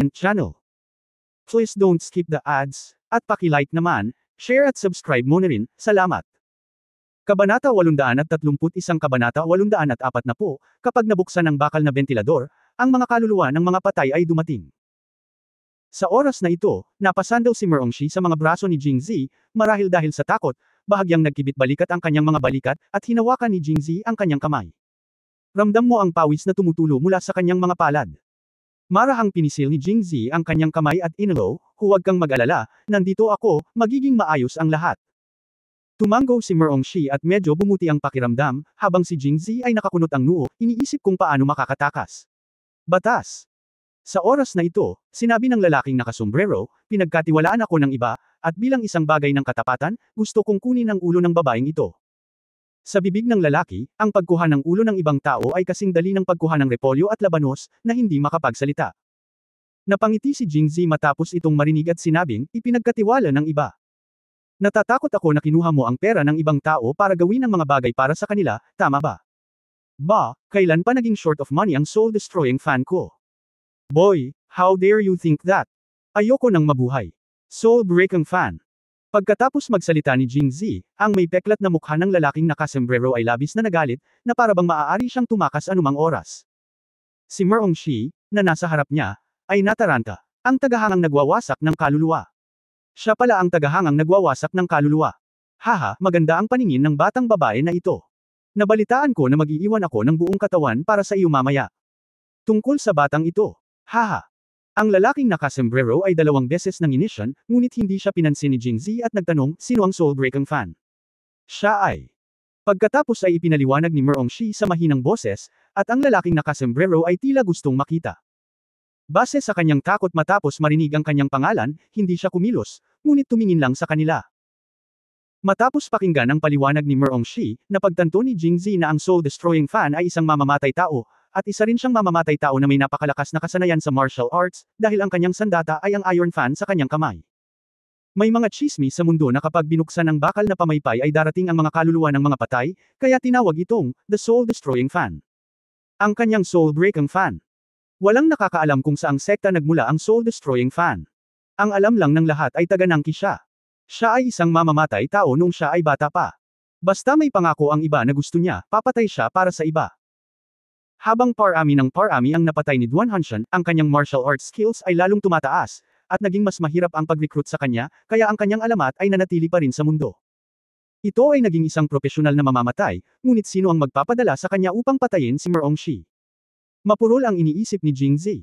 channel. Please don't skip the ads, at paki-like naman, share at subscribe mo na rin, salamat. Kabanata 831 Kabanata 840 Kapag nabuksan ang bakal na bentilador, ang mga kaluluwa ng mga patay ay dumating. Sa oras na ito, napasandaw si Merongshi sa mga braso ni Jingzi, marahil dahil sa takot, bahagyang nagkibit-balikat ang kanyang mga balikat, at hinawakan ni Jingzi ang kanyang kamay. Ramdam mo ang pawis na tumutulo mula sa kanyang mga palad. Marahang pinisil ni Jingzi ang kanyang kamay at inalo, huwag kang mag-alala, nandito ako, magiging maayos ang lahat. Tumango si Merongshi at medyo bumuti ang pakiramdam, habang si Jingzi ay nakakunot ang noo, iniisip kung paano makakatakas. Batas! Sa oras na ito, sinabi ng lalaking nakasombrero, pinagkatiwalaan ako ng iba, at bilang isang bagay ng katapatan, gusto kong kunin ang ulo ng babaeng ito. Sa bibig ng lalaki, ang pagkuha ng ulo ng ibang tao ay kasing dali ng pagkuha ng repolyo at labanos, na hindi makapagsalita. Napangiti si Jingzi matapos itong marinig at sinabing, ipinagkatiwala ng iba. Natatakot ako na kinuha mo ang pera ng ibang tao para gawin ang mga bagay para sa kanila, tama ba? Ba, kailan pa naging short of money ang soul-destroying fan ko? Boy, how dare you think that? Ayoko nang mabuhay. Soul-breaking fan. Pagkatapos magsalita ni Jingzi, ang may peklat na mukha ng lalaking nakasombrero ay labis na nagalit, na parabang maaari siyang tumakas anumang oras. Si Merongshi, na nasa harap niya, ay nataranta, ang tagahangang nagwawasak ng kaluluwa. Siya pala ang tagahangang nagwawasak ng kaluluwa. Haha, maganda ang paningin ng batang babae na ito. Nabalitaan ko na mag-iiwan ako ng buong katawan para sa iyo mamaya. Tungkol sa batang ito. Haha. Ang lalaking nakasombrero ay 2 beses nang inisyon, ngunit hindi siya pinansin ni Jingzi at nagtanong, sino ang soul-breaking fan? Siya ay. Pagkatapos ay ipinaliwanag ni Merongshi sa mahinang boses, at ang lalaking nakasombrero ay tila gustong makita. Base sa kanyang takot matapos marinig ang kanyang pangalan, hindi siya kumilos, ngunit tumingin lang sa kanila. Matapos pakinggan ang paliwanag ni Merongshi, napagtanto ni Jingzi na ang soul-destroying fan ay isang mamamatay tao, at isa rin siyang mamamatay tao na may napakalakas na kasanayan sa martial arts, dahil ang kanyang sandata ay ang iron fan sa kanyang kamay. May mga tsismis sa mundo na kapag binuksan ang bakal na pamaypay ay darating ang mga kaluluwa ng mga patay, kaya tinawag itong, the soul-destroying fan. Ang kanyang soul-breaking fan. Walang nakakaalam kung saang sekta nagmula ang soul-destroying fan. Ang alam lang ng lahat ay taga-Nangki siya. Siya ay isang mamamatay tao nung siya ay bata pa. Basta may pangako ang iba na gusto niya, papatay siya para sa iba. Habang parami ng parami ang napatay ni Duan Hanshan, ang kanyang martial arts skills ay lalong tumataas, at naging mas mahirap ang pag-recruit sa kanya, kaya ang kanyang alamat ay nanatili pa rin sa mundo. Ito ay naging isang profesional na mamamatay, ngunit sino ang magpapadala sa kanya upang patayin si Merongshi? Mapurol ang iniisip ni Jingzi.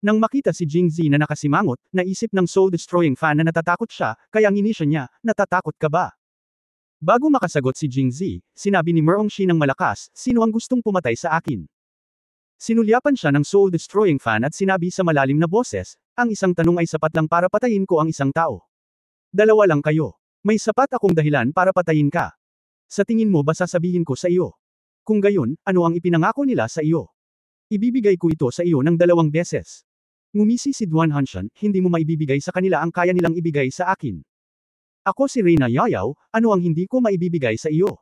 Nang makita si Jingzi na nakasimangot, naisip ng soul-destroying fan na natatakot siya, kaya ang inisyo niya, natatakot ka ba? Bago makasagot si Jingzi, sinabi ni Merongshi ng malakas, sino ang gustong pumatay sa akin? Sinulyapan siya ng soul-destroying fan at sinabi sa malalim na boses, ang isang tanong ay sapat lang para patayin ko ang isang tao. 2 lang kayo. May sapat akong dahilan para patayin ka. Sa tingin mo ba sasabihin ko sa iyo? Kung gayon, ano ang ipinangako nila sa iyo? Ibibigay ko ito sa iyo ng 2 beses. Ngumisi si Duan Hanshan, hindi mo maibibigay sa kanila ang kaya nilang ibigay sa akin. Ako si Reyna Yayaw, ano ang hindi ko maibibigay sa iyo?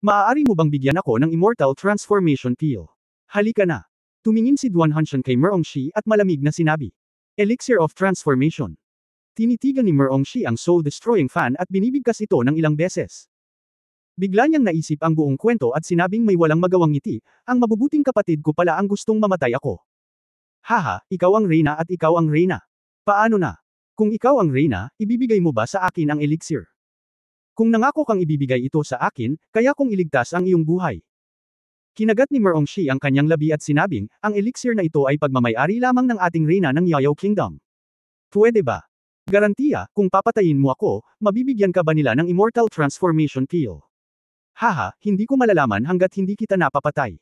Maaari mo bang bigyan ako ng Immortal Transformation Pill? Halika na. Tumingin si Duan Hanshan kay Merongshi at malamig na sinabi. Elixir of Transformation. Tinitigan ni Merongshi ang soul-destroying fan at binibigkas ito ng ilang beses. Bigla niyang naisip ang buong kwento at sinabing may walang magawang ngiti, ang mabubuting kapatid ko pala ang gustong mamatay ako. Haha, ikaw ang Reyna at ikaw ang Reyna. Paano na? Kung ikaw ang Reyna, ibibigay mo ba sa akin ang elixir? Kung nangako kang ibibigay ito sa akin, kaya kong iligtas ang iyong buhay. Kinagat ni Merongshi ang kanyang labi at sinabing, ang elixir na ito ay pagmamay-ari lamang ng ating Reyna ng Yayaw Kingdom. Pwede ba? Garantiya, kung papatayin mo ako, mabibigyan ka ba nila ng Immortal Transformation Pill? Haha, hindi ko malalaman hanggat hindi kita napapatay.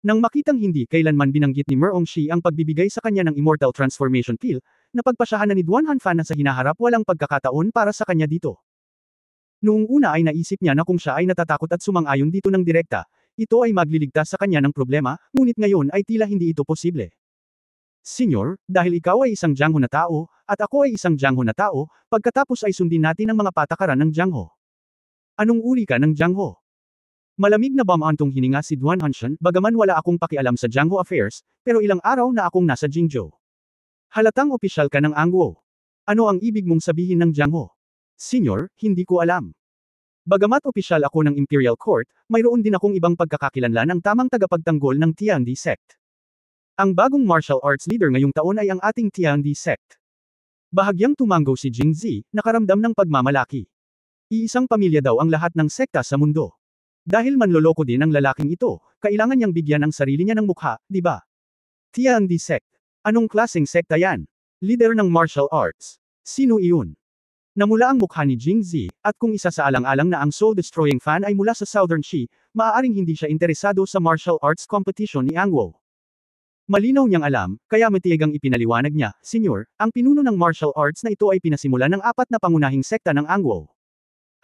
Nang makitang hindi kailanman binanggit ni Merongshi ang pagbibigay sa kanya ng Immortal Transformation Pill, napagpasyahan na ni Duan Hanfan na sa hinaharap walang pagkakataon para sa kanya dito. Noong una ay naisip niya na kung siya ay natatakot at sumang-ayon dito ng direkta, ito ay magliligtas sa kanya ng problema, ngunit ngayon ay tila hindi ito posible. Senyor, dahil ikaw ay isang Jiangho na tao, at ako ay isang Jiangho na tao, pagkatapos ay sundin natin ang mga patakaran ng Jiangho. Anong uri ka ng Jiangho? Malamig na bamantong hininga si Duan Hanshan, bagaman wala akong pakialam sa Jiangho affairs, pero ilang araw na akong nasa Jingzhou. Halatang opisyal ka ng Angwo. Ano ang ibig mong sabihin ng Jiangho? Senyor, hindi ko alam. Bagamat opisyal ako ng Imperial Court, mayroon din akong ibang pagkakakilanlan ng tamang tagapagtanggol ng Tiandi Sect. Ang bagong martial arts leader ngayong taon ay ang ating Tiandi Sect. Bahagyang tumanggo si Jingzi, nakaramdam ng pagmamalaki. Iisang pamilya daw ang lahat ng sekta sa mundo. Dahil manloloko din ang lalaking ito, kailangan niyang bigyan ang sarili niya ng mukha, di ba? Tiandi Sect. Anong klaseng sekta yan? Leader ng martial arts. Sino iyon? Namula ang mukha ni Jingzi, at kung isa sa alang-alang na ang soul-destroying fan ay mula sa Southern Qi, maaaring hindi siya interesado sa martial arts competition ni Angwo. Malinaw niyang alam, kaya matiyagang ipinaliwanag niya, Senyor, ang pinuno ng martial arts na ito ay pinasimula ng 4 na pangunahing sekta ng Angwo.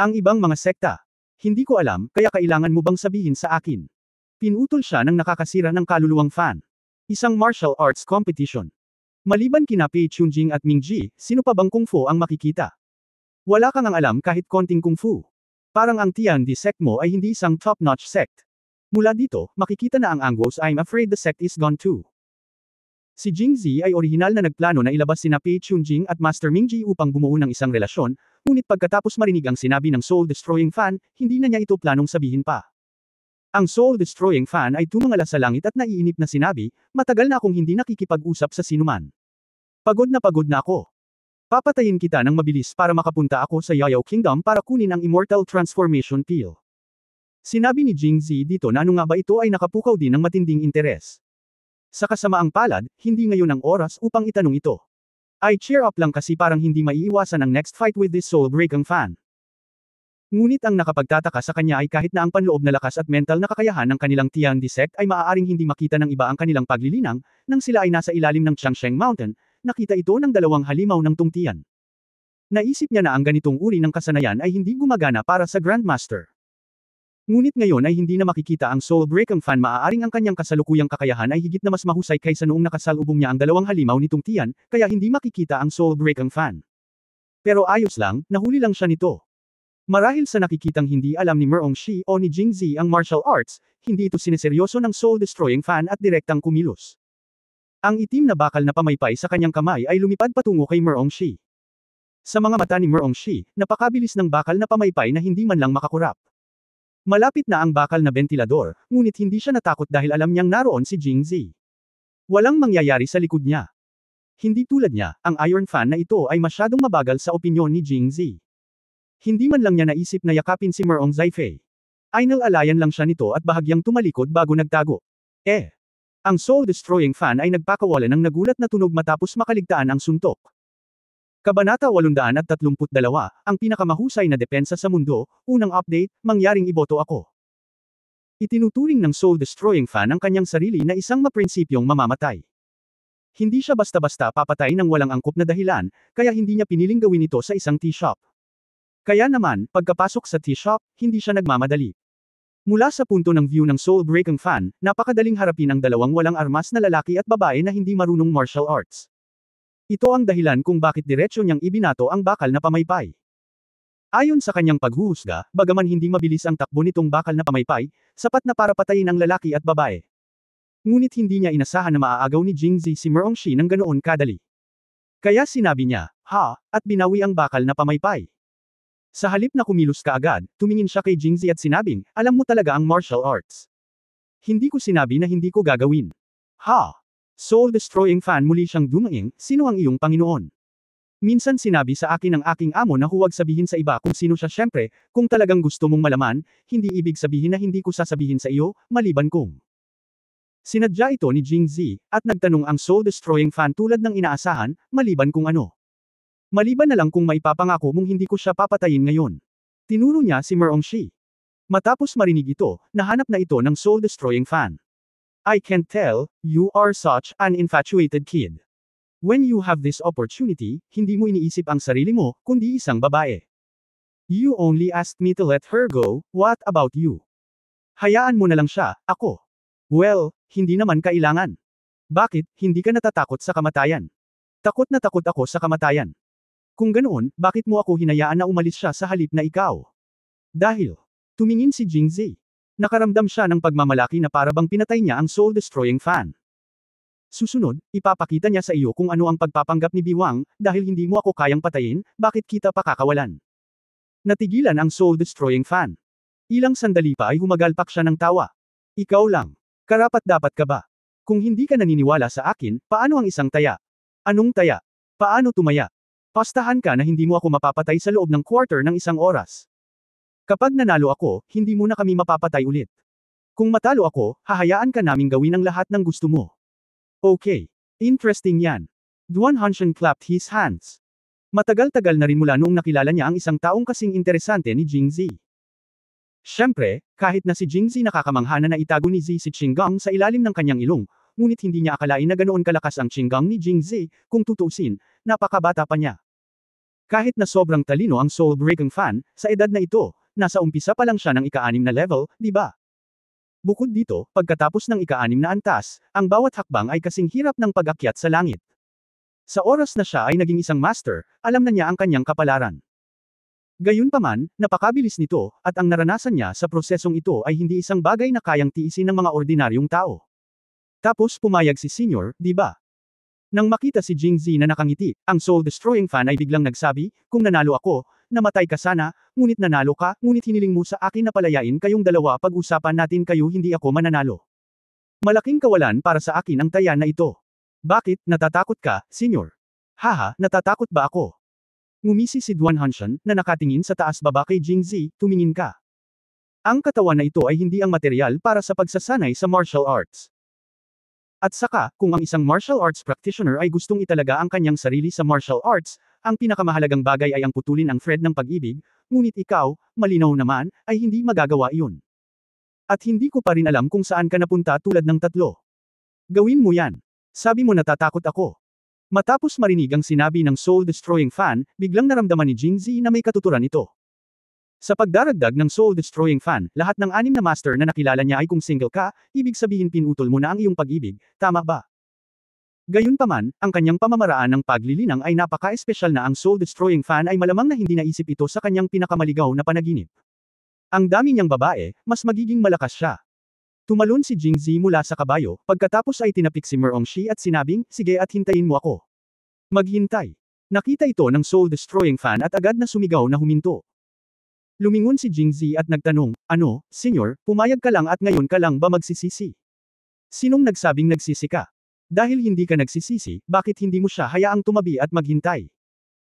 Ang ibang mga sekta. Hindi ko alam, kaya kailangan mo bang sabihin sa akin? Pinutol siya ng nakakasira ng kaluluwang fan. Isang martial arts competition. Maliban kina Pei Chunjing at Ming Ji, sino pa bang kung fu ang makikita? Wala kang ang alam kahit konting kung fu. Parang ang Tiandi sect mo ay hindi isang top-notch sect. Mula dito, makikita na ang Angwos I'm afraid the sect is gone too. Si Jingzi ay orihinal na nagplano na ilabas sina Pei Chunjing at Master Mingji upang bumuo ng isang relasyon, ngunit pagkatapos marinig ang sinabi ng soul-destroying fan, hindi na niya ito planong sabihin pa. Ang soul-destroying fan ay tumangala sa langit at naiinip na sinabi, matagal na akong hindi nakikipag-usap sa sinuman. Pagod na ako. Papatayin kita ng mabilis para makapunta ako sa Yayao Kingdom para kunin ang Immortal Transformation Pill. Sinabi ni Jingzi dito na ano nga ba ito ay nakapukaw din ng matinding interes. Sa kasamaang palad, hindi ngayon ang oras upang itanong ito. I cheer up lang kasi parang hindi maiiwasan ang next fight with this soul-breaking fan. Ngunit ang nakapagtataka sa kanya ay kahit na ang panloob na lakas at mental na kakayahan ng kanilang Tiandi sect ay maaaring hindi makita ng iba ang kanilang paglilinang, nang sila ay nasa ilalim ng Changsheng Mountain, nakita ito ng 2 halimaw ng tungtian. Naisip niya na ang ganitong uri ng kasanayan ay hindi gumagana para sa Grandmaster. Ngunit ngayon ay hindi na makikita ang soul-breaking fan, maaaring ang kanyang kasalukuyang kakayahan ay higit na mas mahusay kaysa noong nakasalubong niya ang 2 halimaw ni tungtian, kaya hindi makikita ang soul-breaking fan. Pero ayos lang, nahuli lang siya nito. Marahil sa nakikitang hindi alam ni Merong Shi o ni Jingzi ang martial arts, hindi ito sineseryoso ng soul-destroying fan at direktang kumilos. Ang itim na bakal na pamaypay sa kanyang kamay ay lumipad patungo kay Merong Shi. Sa mga mata ni Merong Shi, napakabilis ng bakal na pamaypay na hindi man lang makakurap. Malapit na ang bakal na bentilador, ngunit hindi siya natakot dahil alam niyang naroon si Jingzi. Walang mangyayari sa likod niya. Hindi tulad niya, ang Iron Fan na ito ay masyadong mabagal sa opinyon ni Jingzi. Hindi man lang niya naisip na yakapin si Merong Zaifei. Ainal-alayan lang siya nito at bahagyang tumalikod bago nagtago. Ang soul-destroying fan ay nagpakawalan ng nagulat na tunog matapos makaligtaan ang suntok. Kabanata 832, ang pinakamahusay na depensa sa mundo, unang update, mangyaring iboto ako. Itinuturing ng soul-destroying fan ang kanyang sarili na isang maprinsipyong mamamatay. Hindi siya basta-basta papatay ng walang angkop na dahilan, kaya hindi niya piniling gawin ito sa isang tea shop. Kaya naman, pagkapasok sa tea shop, hindi siya nagmamadali. Mula sa punto ng view ng soul-breaking fan, napakadaling harapin ang 2 walang armas na lalaki at babae na hindi marunong martial arts. Ito ang dahilan kung bakit diretsyo niyang ibinato ang bakal na pamaypay. Ayon sa kanyang paghuhusga, bagaman hindi mabilis ang takbo nitong bakal na pamaypay, sapat na para patayin ang lalaki at babae. Ngunit hindi niya inasahan na maaagaw ni Jingzi si Merong Shi ng ganoon kadali. Kaya sinabi niya, at binawi ang bakal na pamaypay. Sa halip na kumilos kaagad, tumingin siya kay Jingzi at sinabing, alam mo talaga ang martial arts. Hindi ko sinabi na hindi ko gagawin. Soul-destroying fan, muli siyang dumaing, sino ang iyong Panginoon? Minsan sinabi sa akin ng aking amo na huwag sabihin sa iba kung sino siya. Syempre, kung talagang gusto mong malaman, hindi ibig sabihin na hindi ko sasabihin sa iyo, maliban kung. Sinadya ito ni Jingzi, at nagtanong ang soul-destroying fan tulad ng inaasahan, maliban kung ano. Maliban na lang kung maipapangako mong hindi ko siya papatayin ngayon. Tinuro niya si Merong Shi. Matapos marinig ito, nahanap na ito ng soul-destroying fan. I can tell, you are such an infatuated kid. When you have this opportunity, hindi mo iniisip ang sarili mo, kundi isang babae. You only asked me to let her go, what about you? Hayaan mo na lang siya, ako. Well, hindi naman kailangan. Bakit, hindi ka natatakot sa kamatayan? Takot na takot ako sa kamatayan. Kung ganoon, bakit mo ako hinayaan na umalis siya sa halip na ikaw? Dahil, tumingin si Jingzi. Nakaramdam siya ng pagmamalaki na para bang pinatay niya ang soul-destroying fan. Susunod, ipapakita niya sa iyo kung ano ang pagpapanggap ni Biwang, dahil hindi mo ako kayang patayin, bakit kita pakakawalan? Natigilan ang soul-destroying fan. Ilang sandali pa ay humagalpak siya ng tawa. Ikaw lang. Karapat-dapat ka ba? Kung hindi ka naniniwala sa akin, paano ang isang taya? Anong taya? Paano tumaya? Pastahan ka na hindi mo ako mapapatay sa loob ng quarter ng isang oras. Kapag nanalo ako, hindi mo na kami mapapatay ulit. Kung matalo ako, hahayaan ka naming gawin ang lahat ng gusto mo. Okay. Interesting yan. Duan Hanshan clapped his hands. Matagal-tagal na rin mula noong nakilala niya ang isang taong kasing interesante ni Jingzi. Siyempre, kahit na si Jingzi nakakamangha na naitago ni Zi si Qinggang sa ilalim ng kanyang ilong, ngunit hindi niya akalain na ganoon kalakas ang Qinggang ni Jingzi, kung tutuusin, napakabata pa niya. Kahit na sobrang talino ang soul-breaking fan, sa edad na ito, nasa umpisa pa lang siya ng ika-6 na level, di ba? Bukod dito, pagkatapos ng ika-6 na antas, ang bawat hakbang ay kasing hirap ng pag-akyat sa langit. Sa oras na siya ay naging isang master, alam na niya ang kanyang kapalaran. Gayunpaman, napakabilis nito, at ang naranasan niya sa prosesong ito ay hindi isang bagay na kayang tiisin ng mga ordinaryong tao. Tapos pumayag si Senior, di ba? Nang makita si Jingzi na nakangiti, ang soul-destroying fan ay biglang nagsabi, kung nanalo ako, namatay ka sana, ngunit nanalo ka, ngunit hiniling mo sa akin na palayain kayong dalawa pag-usapan natin kayo hindi ako mananalo. Malaking kawalan para sa akin ang taya na ito. Bakit, natatakot ka, Senior? Haha, natatakot ba ako? Ngumisi si Duan Hanshan, na nakatingin sa taas-baba kay Jingzi, tumingin ka. Ang katawan na ito ay hindi ang material para sa pagsasanay sa martial arts. At saka, kung ang isang martial arts practitioner ay gustong italaga ang kanyang sarili sa martial arts, ang pinakamahalagang bagay ay ang putulin ang thread ng pag-ibig, ngunit ikaw, malinaw naman, ay hindi magagawa iyon. At hindi ko pa rin alam kung saan ka napunta tulad ng tatlo. Gawin mo yan. Sabi mo natatakot ako. Matapos marinig ang sinabi ng soul-destroying fan, biglang naramdaman ni Jingzi na may katuturan ito. Sa pagdaragdag ng soul-destroying fan, lahat ng 6 na master na nakilala niya ay kung single ka, ibig sabihin pinutol mo na ang iyong pag-ibig, tama ba? Gayunpaman, ang kanyang pamamaraan ng paglilinang ay napaka-espesyal na ang soul-destroying fan ay malamang na hindi naisip ito sa kanyang pinakamaligaw na panaginip. Ang dami niyang babae, mas magiging malakas siya. Tumalon si Jingzi mula sa kabayo, pagkatapos ay tinapik si Merongshi at sinabing, sige at hintayin mo ako. Maghintay. Nakita ito ng soul-destroying fan at agad na sumigaw na huminto. Lumingon si Jingzi at nagtanong, ano, Senyor, pumayag ka lang at ngayon ka lang ba magsisisi? Sinong nagsabing nagsisi ka? Dahil hindi ka nagsisisi, bakit hindi mo siya hayaang tumabi at maghintay?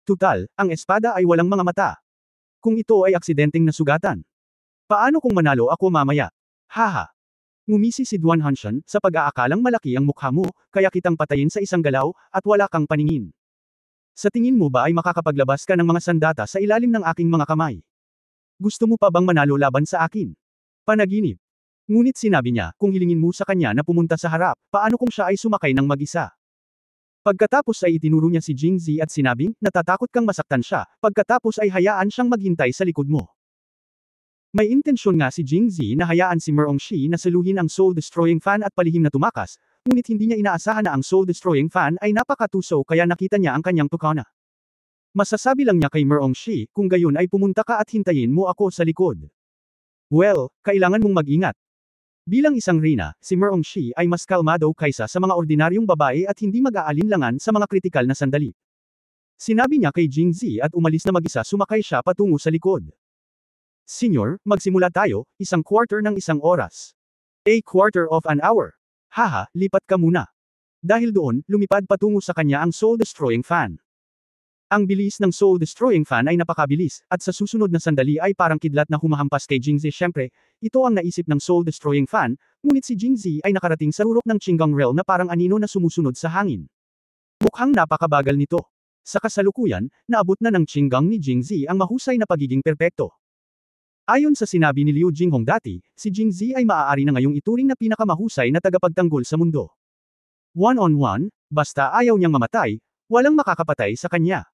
Tutal, ang espada ay walang mga mata. Kung ito ay aksidenteng nasugatan. Paano kung manalo ako mamaya? Haha. Ngumisi si Duan Hanshan, sa pag-aakalang malaki ang mukha mo, kaya kitang patayin sa isang galaw, at wala kang paningin. Sa tingin mo ba ay makakapaglabas ka ng mga sandata sa ilalim ng aking mga kamay? Gusto mo pa bang manalo laban sa akin? Panaginip. Ngunit sinabi niya, kung hilingin mo sa kanya na pumunta sa harap, paano kung siya ay sumakay ng mag-isa? Pagkatapos ay itinuro niya si Jingzi at sinabing, natatakot kang masaktan siya, pagkatapos ay hayaan siyang maghintay sa likod mo. May intensyon nga si Jingzi na hayaan si Merongshi na saluhin ang soul-destroying fan at palihim na tumakas, ngunit hindi niya inaasahan na ang soul-destroying fan ay napakatuso kaya nakita niya ang kanyang tukana. Masasabi lang niya kay Merongshi, kung gayon ay pumunta ka at hintayin mo ako sa likod. Well, kailangan mong mag-ingat. Bilang isang reyna, si Merongshi ay mas kalmado kaysa sa mga ordinaryong babae at hindi mag-aalinlangan sa mga kritikal na sandali. Sinabi niya kay Jingzi at umalis na mag-isa sumakay siya patungo sa likod. Senyor, magsimula tayo, 1/4 ng 1 oras. A quarter of an hour. Haha, lipat ka muna. Dahil doon, lumipad patungo sa kanya ang soul-destroying fan. Ang bilis ng soul-destroying fan ay napakabilis, at sa susunod na sandali ay parang kidlat na humahampas kay Jingzi. Siyempre, ito ang naisip ng soul-destroying fan, ngunit si Jingzi ay nakarating sa rurok ng Qinggang Realm na parang anino na sumusunod sa hangin. Mukhang napakabagal nito. Sa kasalukuyan, naabot na ng Qinggang ni Jingzi ang mahusay na pagiging perpekto. Ayon sa sinabi ni Liu Jinghong dati, si Jingzi ay maaari na ngayong ituring na pinakamahusay na tagapagtanggol sa mundo. One-on-one, basta ayaw niyang mamatay, walang makakapatay sa kanya.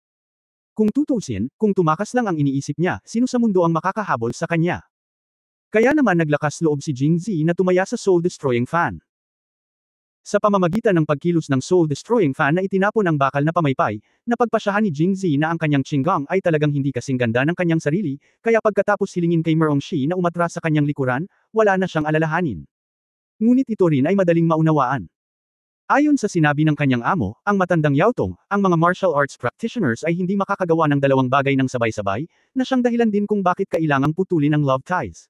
Kung tutuusin, kung tumakas lang ang iniisip niya, sino sa mundo ang makakahabol sa kanya? Kaya naman naglakas loob si Jingzi na tumaya sa soul-destroying fan. Sa pamamagitan ng pagkilos ng soul-destroying fan na itinapon ang bakal na pamaypay, napagpasyahan ni Jingzi na ang kanyang Qinggang ay talagang hindi kasing ganda ng kanyang sarili, kaya pagkatapos hilingin kay Merongshi na umatras sa kanyang likuran, wala na siyang alalahanin. Ngunit ito rin ay madaling maunawaan. Ayon sa sinabi ng kanyang amo, ang matandang Yao Tong, ang mga martial arts practitioners ay hindi makakagawa ng dalawang bagay ng sabay-sabay, na siyang dahilan din kung bakit kailangang putulin ang love ties.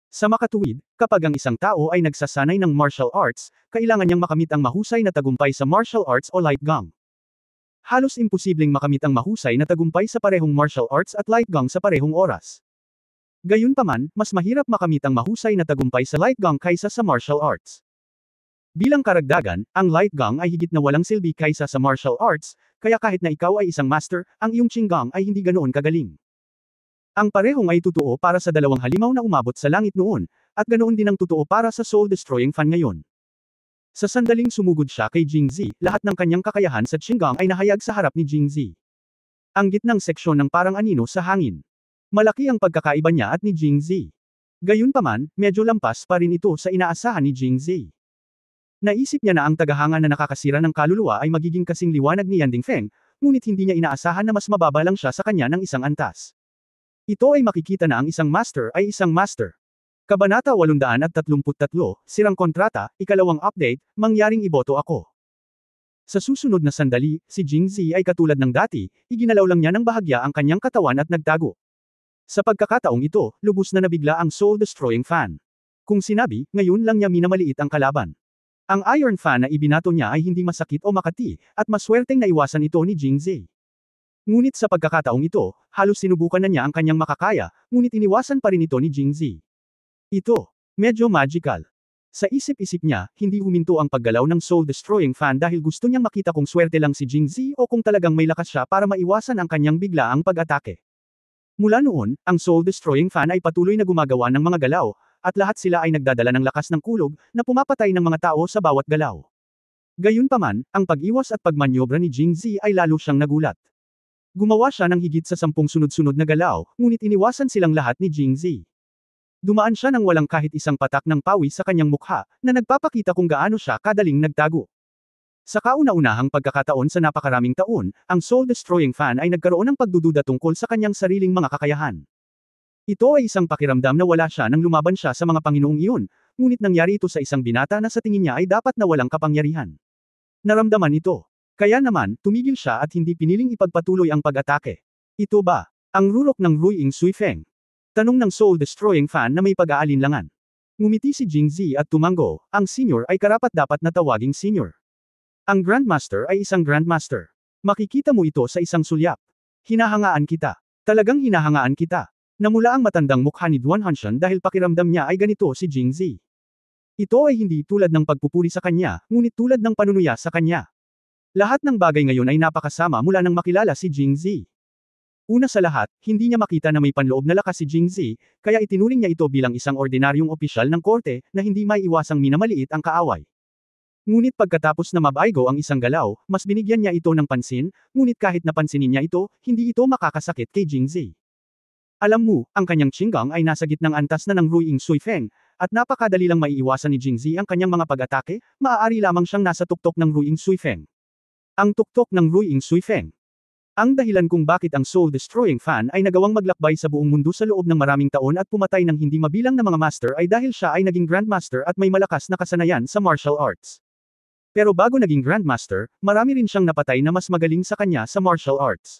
Sa makatuwid, kapag ang isang tao ay nagsasanay ng martial arts, kailangan niyang makamit ang mahusay na tagumpay sa martial arts o light gang. Halos imposibleng makamit ang mahusay na tagumpay sa parehong martial arts at light gang sa parehong oras. Gayunpaman, mas mahirap makamit ang mahusay na tagumpay sa light gang kaysa sa martial arts. Bilang karagdagan, ang light gang ay higit na walang silbi kaysa sa martial arts, kaya kahit na ikaw ay isang master, ang iyong qinggang ay hindi ganoon kagaling. Ang parehong ay totoo para sa dalawang halimaw na umabot sa langit noon, at ganoon din ang totoo para sa soul-destroying fan ngayon. Sa sandaling sumugod siya kay Jingzi, lahat ng kanyang kakayahan sa qinggang ay nahayag sa harap ni Jingzi. Ang gitnang seksyon ng parang anino sa hangin. Malaki ang pagkakaiba niya at ni Jingzi. Gayunpaman, medyo lampas pa rin ito sa inaasahan ni Jingzi. Naisip niya na ang tagahanga na nakakasira ng kaluluwa ay magiging kasing liwanag ni Yan Dingfeng, ngunit hindi niya inaasahan na mas mababa lang siya sa kanya ng isang antas. Ito ay makikita na ang isang master ay isang master. Kabanata 833, Sirang Kontrata, ikalawang update, mangyaring iboto ako. Sa susunod na sandali, si Jingzi ay katulad ng dati, iginalaw lang niya ng bahagya ang kanyang katawan at nagtago. Sa pagkakataong ito, lubos na nabigla ang soul-destroying fan. Kung sinabi, ngayon lang niya minamaliit ang kalaban. Ang Iron Fan na ibinato niya ay hindi masakit o makati, at maswerteng naiwasan ito ni Jingzi. Ngunit sa pagkakataong ito, halos sinubukan na niya ang kanyang makakaya, ngunit iniwasan pa rin ito ni Jingzi. Ito, medyo magical. Sa isip-isip niya, hindi huminto ang paggalaw ng soul-destroying fan dahil gusto niyang makita kung swerte lang si Jingzi o kung talagang may lakas siya para maiwasan ang kanyang biglaang pag-atake. Mula noon, ang soul-destroying fan ay patuloy na gumagawa ng mga galaw, at lahat sila ay nagdadala ng lakas ng kulog, na pumapatay ng mga tao sa bawat galaw. Gayunpaman, ang pag-iwas at pagmanyobra ni Jingzi ay lalo siyang nagulat. Gumawa siya ng higit sa 10 sunod-sunod na galaw, ngunit iniwasan silang lahat ni Jingzi. Dumaan siya ng walang kahit isang patak ng pawis sa kanyang mukha, na nagpapakita kung gaano siya kadaling nagtago. Sa kauna-unahang pagkakataon sa napakaraming taon, ang soul-destroying fan ay nagkaroon ng pagdududa tungkol sa kanyang sariling mga kakayahan. Ito ay isang pakiramdam na wala siya nang lumaban siya sa mga Panginoong iyon, ngunit nangyari ito sa isang binata na sa tingin niya ay dapat na walang kapangyarihan. Naramdaman ito. Kaya naman, tumigil siya at hindi piniling ipagpatuloy ang pag-atake. Ito ba ang rurok ng Ruiying Suifeng? Tanong ng soul-destroying fan na may pag-aalinlangan. Ngumiti si Jingzi at tumango, ang senior ay karapat-dapat na tawaging senior. Ang Grandmaster ay isang Grandmaster. Makikita mo ito sa isang sulyap. Hinahangaan kita. Talagang hinahangaan kita. Namula ang matandang mukha ni Duan Hanshan dahil pakiramdam niya ay ganito si Jingzi. Ito ay hindi tulad ng pagpupuri sa kanya, ngunit tulad ng panunuya sa kanya. Lahat ng bagay ngayon ay napakasama mula nang makilala si Jingzi. Una sa lahat, hindi niya makita na may panloob na lakas si Jingzi, kaya itinuring niya ito bilang isang ordinaryong opisyal ng korte, na hindi maiiwasang minamaliit ang kaaway. Ngunit pagkatapos na mabaygo ang isang galaw, mas binigyan niya ito ng pansin, ngunit kahit napansinin niya ito, hindi ito makakasakit kay Jingzi. Alam mo, ang kanyang qinggang ay nasa gitnang antas na ng Ruiying Suifeng, at napakadali lang maiiwasan ni Jingzi ang kanyang mga pag-atake, maaari lamang siyang nasa tuktok ng Ruiying Suifeng. Ang tuktok ng Ruiying Suifeng. Ang dahilan kung bakit ang soul-destroying fan ay nagawang maglakbay sa buong mundo sa loob ng maraming taon at pumatay ng hindi mabilang na mga master ay dahil siya ay naging Grandmaster at may malakas na kasanayan sa martial arts. Pero bago naging Grandmaster, marami rin siyang napatay na mas magaling sa kanya sa martial arts.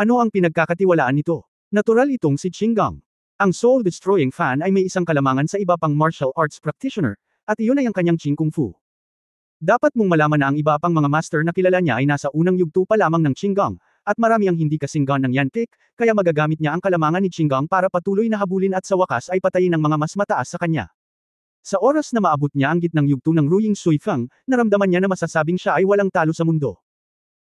Ano ang pinagkakatiwalaan nito? Natural itong si Qinggang. Ang soul-destroying fan ay may isang kalamangan sa iba pang martial arts practitioner, at iyon ay ang kanyang Qing Kung Fu. Dapat mong malaman na ang iba pang mga master na kilala niya ay nasa unang yugto pa lamang ng Qinggang, at marami ang hindi kasing gan ng Yantik, kaya magagamit niya ang kalamangan ni Qinggang para patuloy na habulin at sa wakas ay patayin ng mga mas mataas sa kanya. Sa oras na maabot niya ang gitnang yugto ng Ruiying Suifeng, naramdaman niya na masasabing siya ay walang talo sa mundo.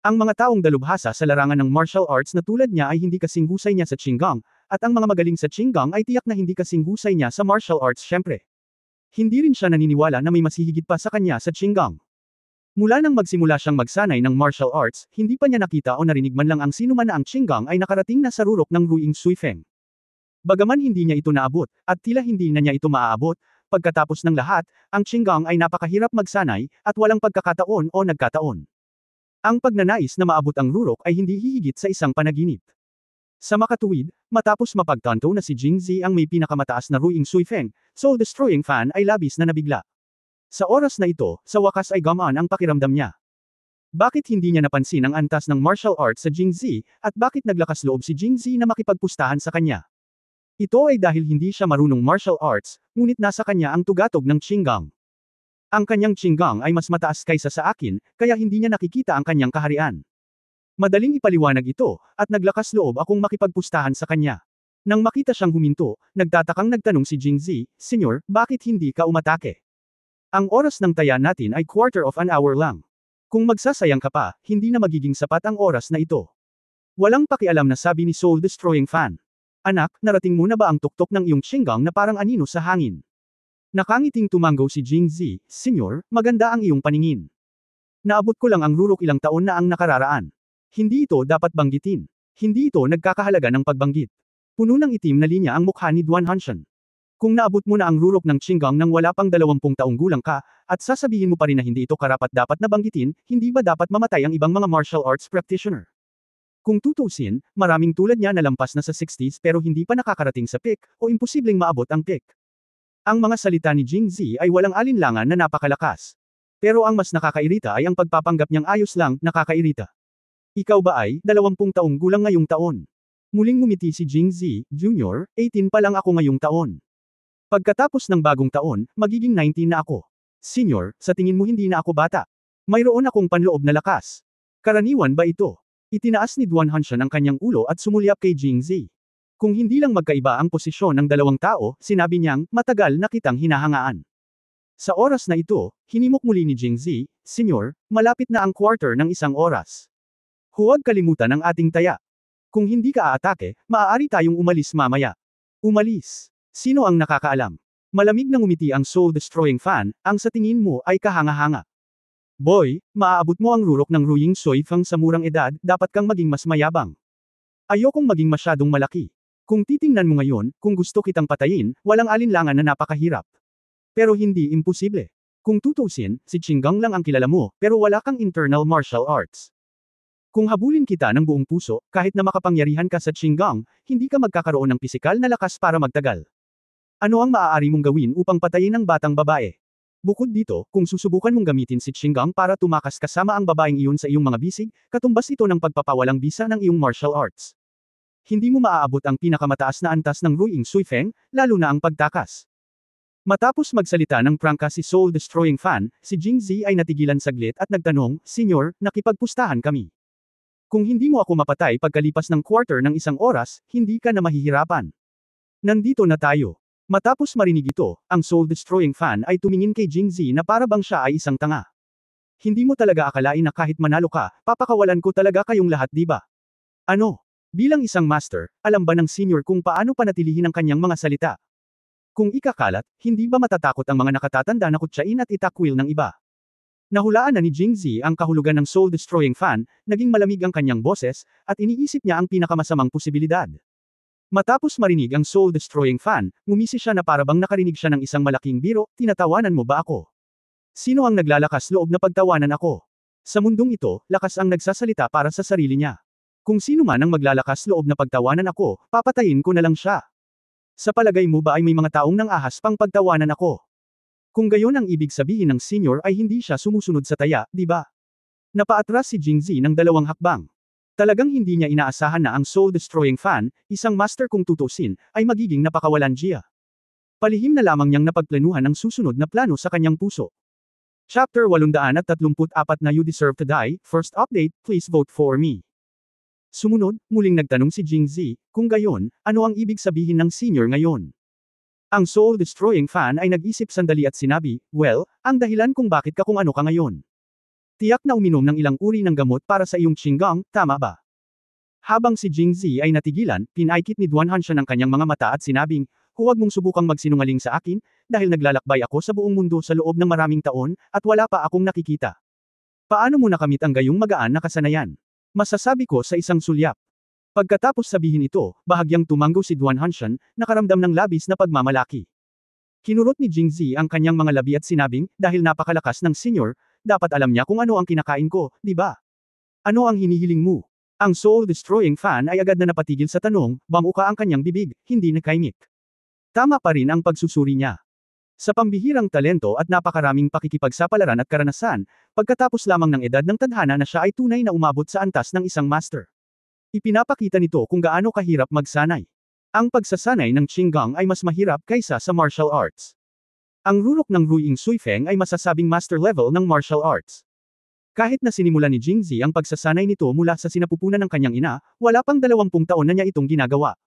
Ang mga taong dalubhasa sa larangan ng martial arts na tulad niya ay hindi kasing husay niya sa Qinggang, at ang mga magaling sa Qinggang ay tiyak na hindi kasing husay niya sa martial arts syempre. Hindi rin siya naniniwala na may mas hihigit pa sa kanya sa Qinggang. Mula nang magsimula siyang magsanay ng martial arts, hindi pa niya nakita o narinig man lang ang sino man na ang Qinggang ay nakarating na sa rurok ng Ruiying Suifeng. Bagaman hindi niya ito naabot, at tila hindi na niya ito maaabot, pagkatapos ng lahat, ang Qinggang ay napakahirap magsanay, at walang pagkakataon o nagkataon. Ang pagnanais na maabot ang rurok ay hindi hihigit sa isang panaginip. Sa makatuwid, matapos mapagtanto na si Jingzi ang may pinakamataas na Ruiying Suifeng, soul-destroying fan ay labis na nabigla. Sa oras na ito, sa wakas ay gamaan ang pakiramdam niya. Bakit hindi niya napansin ang antas ng martial arts sa Jingzi, at bakit naglakas loob si Jingzi na makipagpustahan sa kanya? Ito ay dahil hindi siya marunong martial arts, ngunit nasa kanya ang tugatog ng Qinggang. Ang kanyang Qinggang ay mas mataas kaysa sa akin, kaya hindi niya nakikita ang kanyang kaharian. Madaling ipaliwanag ito, at naglakas loob akong makipagpustahan sa kanya. Nang makita siyang huminto, nagtatakang nagtanong si Jingzi, "Senyor, bakit hindi ka umatake? Ang oras ng taya natin ay quarter of an hour lang. Kung magsasayang ka pa, hindi na magiging sapat ang oras na ito." Walang pakialam na sabi ni Soul Destroying Fan. "Anak, narating mo na ba ang tuktok ng iyong Qinggang na parang anino sa hangin?" Nakangiting tumanggo si Jingzi, "Senyor, maganda ang iyong paningin. Naabot ko lang ang rurok ilang taon na ang nakararaan. Hindi ito dapat banggitin. Hindi ito nagkakahalaga ng pagbanggit." Puno ng itim na linya ang mukha ni Duan Hanshan. "Kung naabot mo na ang rurok ng Qinggang nang wala pang 20 taong gulang ka, at sasabihin mo pa rin na hindi ito karapat-dapat na banggitin, hindi ba dapat mamatay ang ibang mga martial arts practitioner? Kung tutusin, maraming tulad niya na lampas na sa 60s pero hindi pa nakakarating sa peak, o imposibleng maabot ang peak." Ang mga salita ni Jingzi ay walang alinlangan na napakalakas. Pero ang mas nakakairita ay ang pagpapanggap niyang ayos lang, nakakairita. "Ikaw ba ay 20 taong gulang ngayong taon?" Muling ngumiti si Jingzi, "Junior, 18 pa lang ako ngayong taon. Pagkatapos ng bagong taon, magiging 19 na ako. Senior, sa tingin mo hindi na ako bata? Mayroon akong panloob na lakas. Karaniwan ba ito?" Itinaas ni Duan Hanshan ang kanyang ulo at sumulyap kay Jingzi. Kung hindi lang magkaiba ang posisyon ng dalawang tao, sinabi niyang, "Matagal na kitang hinahangaan." Sa oras na ito, hinimok muli ni Jingzi, "Senyor, malapit na ang quarter ng isang oras. Huwag kalimutan ang ating taya. Kung hindi ka aatake, maaari tayong umalis mamaya." Umalis? Sino ang nakakaalam? Malamig na ngumiti ang Soul-Destroying Fan, "Ang sa tingin mo ay kahanga-hanga. Boy, maaabot mo ang rurok ng Ruying Soy Fang sa murang edad, dapat kang maging mas mayabang. Ayokong maging masyadong malaki. Kung titingnan mo ngayon, kung gusto kitang patayin, walang alinlangan na napakahirap. Pero hindi imposible. Kung tutusin, si Qinggang lang ang kilala mo, pero wala kang internal martial arts. Kung habulin kita ng buong puso, kahit na makapangyarihan ka sa Qinggang, hindi ka magkakaroon ng pisikal na lakas para magtagal. Ano ang maaari mong gawin upang patayin ang batang babae? Bukod dito, kung susubukan mong gamitin si Qinggang para tumakas kasama ang babaeng iyon sa iyong mga bisig, katumbas ito ng pagpapawalang bisa ng iyong martial arts. Hindi mo maaabot ang pinakamataas na antas ng Ruying Suifeng, lalo na ang pagtakas. Matapos magsalita ng prangka si Soul Destroying Fan, si Jingzi ay natigilan saglit at nagtanong, "Senyor, nakipagpustahan kami. Kung hindi mo ako mapatay pagkalipas ng quarter ng isang oras, hindi ka na mahihirapan. Nandito na tayo." Matapos marinig ito, ang Soul Destroying Fan ay tumingin kay Jingzi na para bang siya ay isang tanga. "Hindi mo talaga akalain na kahit manalo ka, papakawalan ko talaga kayong lahat, di ba? Ano? Bilang isang master, alam ba ng senior kung paano panatilihin ang kanyang mga salita? Kung ikakalat, hindi ba matatakot ang mga nakatatanda na kutsain at itakwil ng iba?" Nahulaan na ni Jingzi ang kahulugan ng Soul-Destroying Fan, naging malamig ang kanyang boses, at iniisip niya ang pinakamasamang posibilidad. Matapos marinig ang Soul-Destroying Fan, ngumisi siya na parabang nakarinig siya ng isang malaking biro, "Tinatawanan mo ba ako? Sino ang naglalakas loob na pagtawanan ako? Sa mundong ito, lakas ang nagsasalita para sa sarili niya. Kung sino man ang maglalakas loob na pagtawanan ako, papatayin ko na lang siya. Sa palagay mo ba ay may mga taong nang ahas pang pagtawanan ako? Kung gayon ang ibig sabihin ng senior ay hindi siya sumusunod sa taya, di ba?" Napaatras si Jingzi ng 2 hakbang. Talagang hindi niya inaasahan na ang Soul-Destroying Fan, isang master kung tutusin, ay magiging napakawalanjiya. Palihim na lamang niyang napagplanuhan ang susunod na plano sa kanyang puso. Chapter 834 na You Deserve to Die, First Update, Please Vote for Me. Sumunod, muling nagtanong si Jingzi, "Kung gayon, ano ang ibig sabihin ng senior ngayon?" Ang Soul-Destroying Fan ay nag-isip sandali at sinabi, "Well, ang dahilan kung bakit ka kung ano ka ngayon. Tiyak na uminom ng ilang uri ng gamot para sa iyong Qinggang, tama ba?" Habang si Jingzi ay natigilan, pinaikit ni Duan Hanshan ang kanyang mga mata at sinabing, "Huwag mong subukang magsinungaling sa akin, dahil naglalakbay ako sa buong mundo sa loob ng maraming taon, at wala pa akong nakikita. Paano mo nakamit ang gayong magaan na kasanayan? Masasabi ko sa isang sulyap." Pagkatapos sabihin ito, bahagyang tumango si Duan Hanshan, nakaramdam ng labis na pagmamalaki. Kinurot ni Jingzi ang kanyang mga labi at sinabing, "Dahil napakalakas ng senior, dapat alam niya kung ano ang kinakain ko, di ba? Ano ang hinihiling mo?" Ang Soul-Destroying Fan ay agad na napatigil sa tanong, bamuka ang kanyang bibig, hindi nakaimik. Tama pa rin ang pagsusuri niya. Sa pambihirang talento at napakaraming pakikipagsapalaran at karanasan, pagkatapos lamang ng edad ng tadhana na siya ay tunay na umabot sa antas ng isang master. Ipinapakita nito kung gaano kahirap magsanay. Ang pagsasanay ng Qinggang ay mas mahirap kaysa sa martial arts. Ang rurok ng Ruiying Suifeng ay masasabing master level ng martial arts. Kahit na sinimulan ni Jingzi ang pagsasanay nito mula sa sinapupunan ng kanyang ina, wala pang 20 taon na niya itong ginagawa.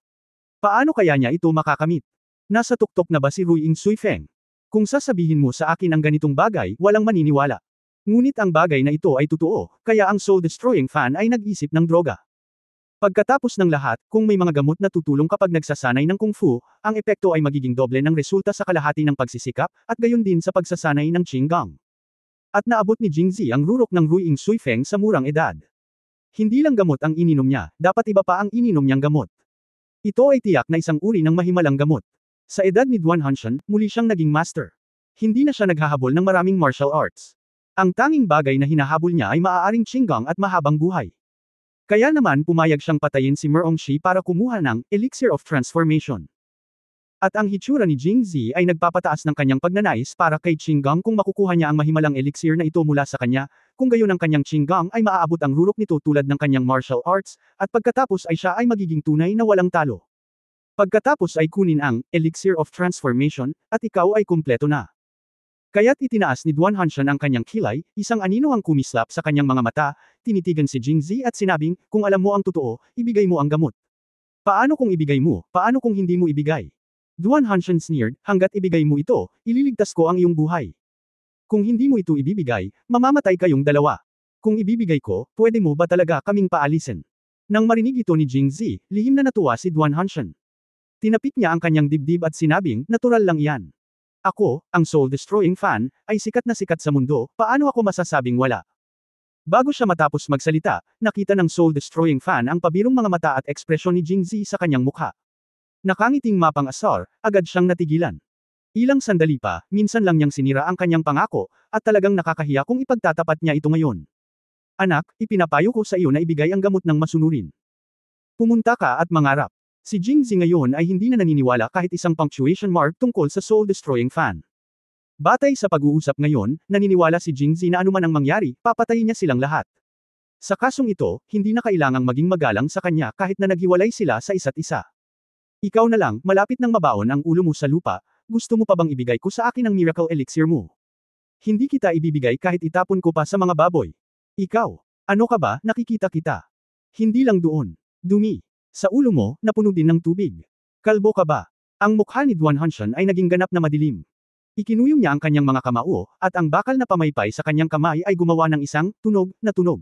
Paano kaya niya ito makakamit? Nasa tuktok na ba si Ruiying Suifeng? Kung sasabihin mo sa akin ang ganitong bagay, walang maniniwala. Ngunit ang bagay na ito ay totoo, kaya ang soul-destroying fan ay nag-isip ng droga. Pagkatapos ng lahat, kung may mga gamot na tutulong kapag nagsasanay ng kung fu, ang epekto ay magiging doble ng resulta sa kalahati ng pagsisikap, at gayon din sa pagsasanay ng Qinggang. At naabot ni Jingzi ang rurok ng Ruiying Suifeng sa murang edad. Hindi lang gamot ang ininom niya, dapat iba pa ang ininom niyang gamot. Ito ay tiyak na isang uri ng mahimalang gamot. Sa edad ni Duan Hanshan, muli siyang naging master. Hindi na siya naghahabol ng maraming martial arts. Ang tanging bagay na hinahabol niya ay maaaring Qinggang at mahabang buhay. Kaya naman pumayag siyang patayin si Merongshi para kumuha ng Elixir of Transformation. At ang hitsura ni Jingzi ay nagpapataas ng kanyang pagnanais para kay Qinggang kung makukuha niya ang mahimalang elixir na ito mula sa kanya, kung gayon ang kanyang Qinggang ay maaabot ang rurok nito tulad ng kanyang martial arts, at pagkatapos ay siya ay magiging tunay na walang talo. Pagkatapos ay kunin ang Elixir of Transformation, at ikaw ay kumpleto na. Kaya't itinaas ni Duan Hanshan ang kanyang kilay, isang anino ang kumislap sa kanyang mga mata, tinitigan si Jingzi at sinabing, kung alam mo ang totoo, ibigay mo ang gamot. Paano kung ibigay mo, paano kung hindi mo ibigay? Duan Hanshan sneered, hanggat ibigay mo ito, ililigtas ko ang iyong buhay. Kung hindi mo ito ibibigay, mamamatay kayong dalawa. Kung ibibigay ko, pwede mo ba talaga kaming paalisin? Nang marinig ito ni Jingzi, lihim na natuwa si Duan Hanshan. Tinapik niya ang kanyang dibdib at sinabing, natural lang iyan. Ako, ang soul-destroying fan, ay sikat na sikat sa mundo, paano ako masasabing wala? Bago siya matapos magsalita, nakita ng soul-destroying fan ang pabirong mga mata at ekspresyon ni Jingzi sa kanyang mukha. Nakangiting mapang-asar, agad siyang natigilan. Ilang sandali pa, minsan lang niyang sinira ang kanyang pangako, at talagang nakakahiya kung ipagtatapat niya ito ngayon. Anak, ipinapayo ko sa iyo na ibigay ang gamot ng masunurin. Pumunta ka at mangarap. Si Jingzi ngayon ay hindi na naniniwala kahit isang punctuation mark tungkol sa soul-destroying fan. Batay sa pag-uusap ngayon, naniniwala si Jingzi na anuman ang mangyari, papatayin niya silang lahat. Sa kasong ito, hindi na kailangang maging magalang sa kanya kahit na naghiwalay sila sa isa't isa. Ikaw na lang, malapit nang mabaon ang ulo mo sa lupa, gusto mo pa bang ibigay ko sa akin ang miracle elixir mo? Hindi kita ibibigay kahit itapon ko pa sa mga baboy. Ikaw, ano ka ba, nakikita kita? Hindi lang doon. Dumi. Sa ulo mo, napuno din ng tubig. Kalbo ka ba? Ang mukha ni Duan Hanshan ay naging ganap na madilim. Ikinuyong niya ang kanyang mga kamao, at ang bakal na pamaypay sa kanyang kamay ay gumawa ng isang tunog na tunog.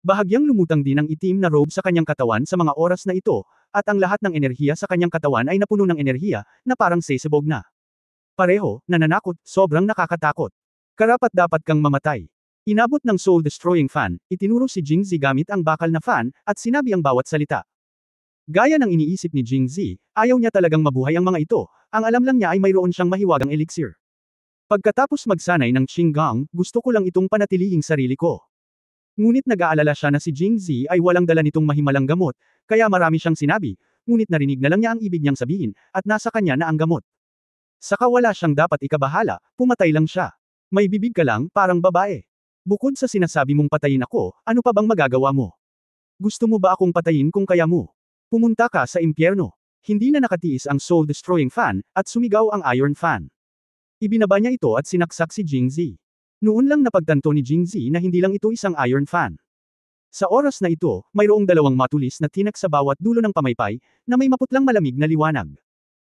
Bahagyang lumutang din ang itim na robe sa kanyang katawan sa mga oras na ito, at ang lahat ng enerhiya sa kanyang katawan ay napuno ng enerhiya, na parang sesebog na. Pareho, nananakot, sobrang nakakatakot. Karapat-dapat kang mamatay. Inabot ng soul-destroying fan, itinuro si Jingzi gamit ang bakal na fan, at sinabi ang bawat salita. Gaya ng iniisip ni Jingzi, ayaw niya talagang mabuhay ang mga ito, ang alam lang niya ay mayroon siyang mahiwagang elixir. Pagkatapos magsanay ng Qinggang, gusto ko lang itong panatilihing sarili ko. Ngunit nag-aalala siya na si Jingzi ay walang dala nitong mahimalang gamot, kaya marami siyang sinabi, ngunit narinig na lang niya ang ibig niyang sabihin, at nasa kanya na ang gamot. Saka wala siyang dapat ikabahala, pumatay lang siya. May bibig ka lang, parang babae. Bukod sa sinasabi mong patayin ako, ano pa bang magagawa mo? Gusto mo ba akong patayin kung kaya mo? Pumunta ka sa impyerno. Hindi na nakatiis ang soul-destroying fan, at sumigaw ang iron fan. Ibinaba niya ito at sinaksak si Jingzi. Noon lang napagtanto ni Jingzi na hindi lang ito isang iron fan. Sa oras na ito, mayroong dalawang matulis na tinak sa bawat dulo ng pamaypay, na may maputlang malamig na liwanag.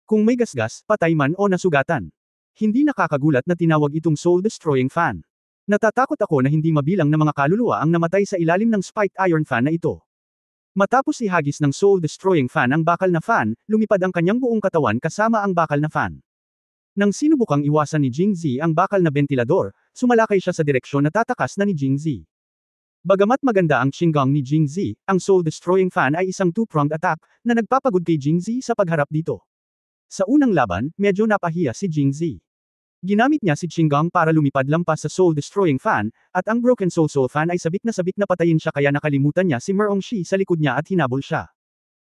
Kung may gasgas, patay man o nasugatan. Hindi nakakagulat na tinawag itong soul-destroying fan. Natatakot ako na hindi mabilang na mga kaluluwa ang namatay sa ilalim ng spiked iron fan na ito. Matapos ihagis ng soul-destroying fan ang bakal na fan, lumipad ang kanyang buong katawan kasama ang bakal na fan. Nang sinubukang iwasan ni Jingzi ang bakal na bentilador, sumalakay siya sa direksyon na tatakas na ni Jingzi. Bagamat maganda ang Qinggang ni Jingzi, ang soul-destroying fan ay isang two-pronged attack, na nagpapagod kay Jingzi sa pagharap dito. Sa unang laban, medyo napahiya si Jingzi. Ginamit niya si Qinggang para lumipad lampas sa soul-destroying fan, at ang broken soul fan ay sabik na patayin siya kaya nakalimutan niya si Merongshi sa likod niya at hinabol siya.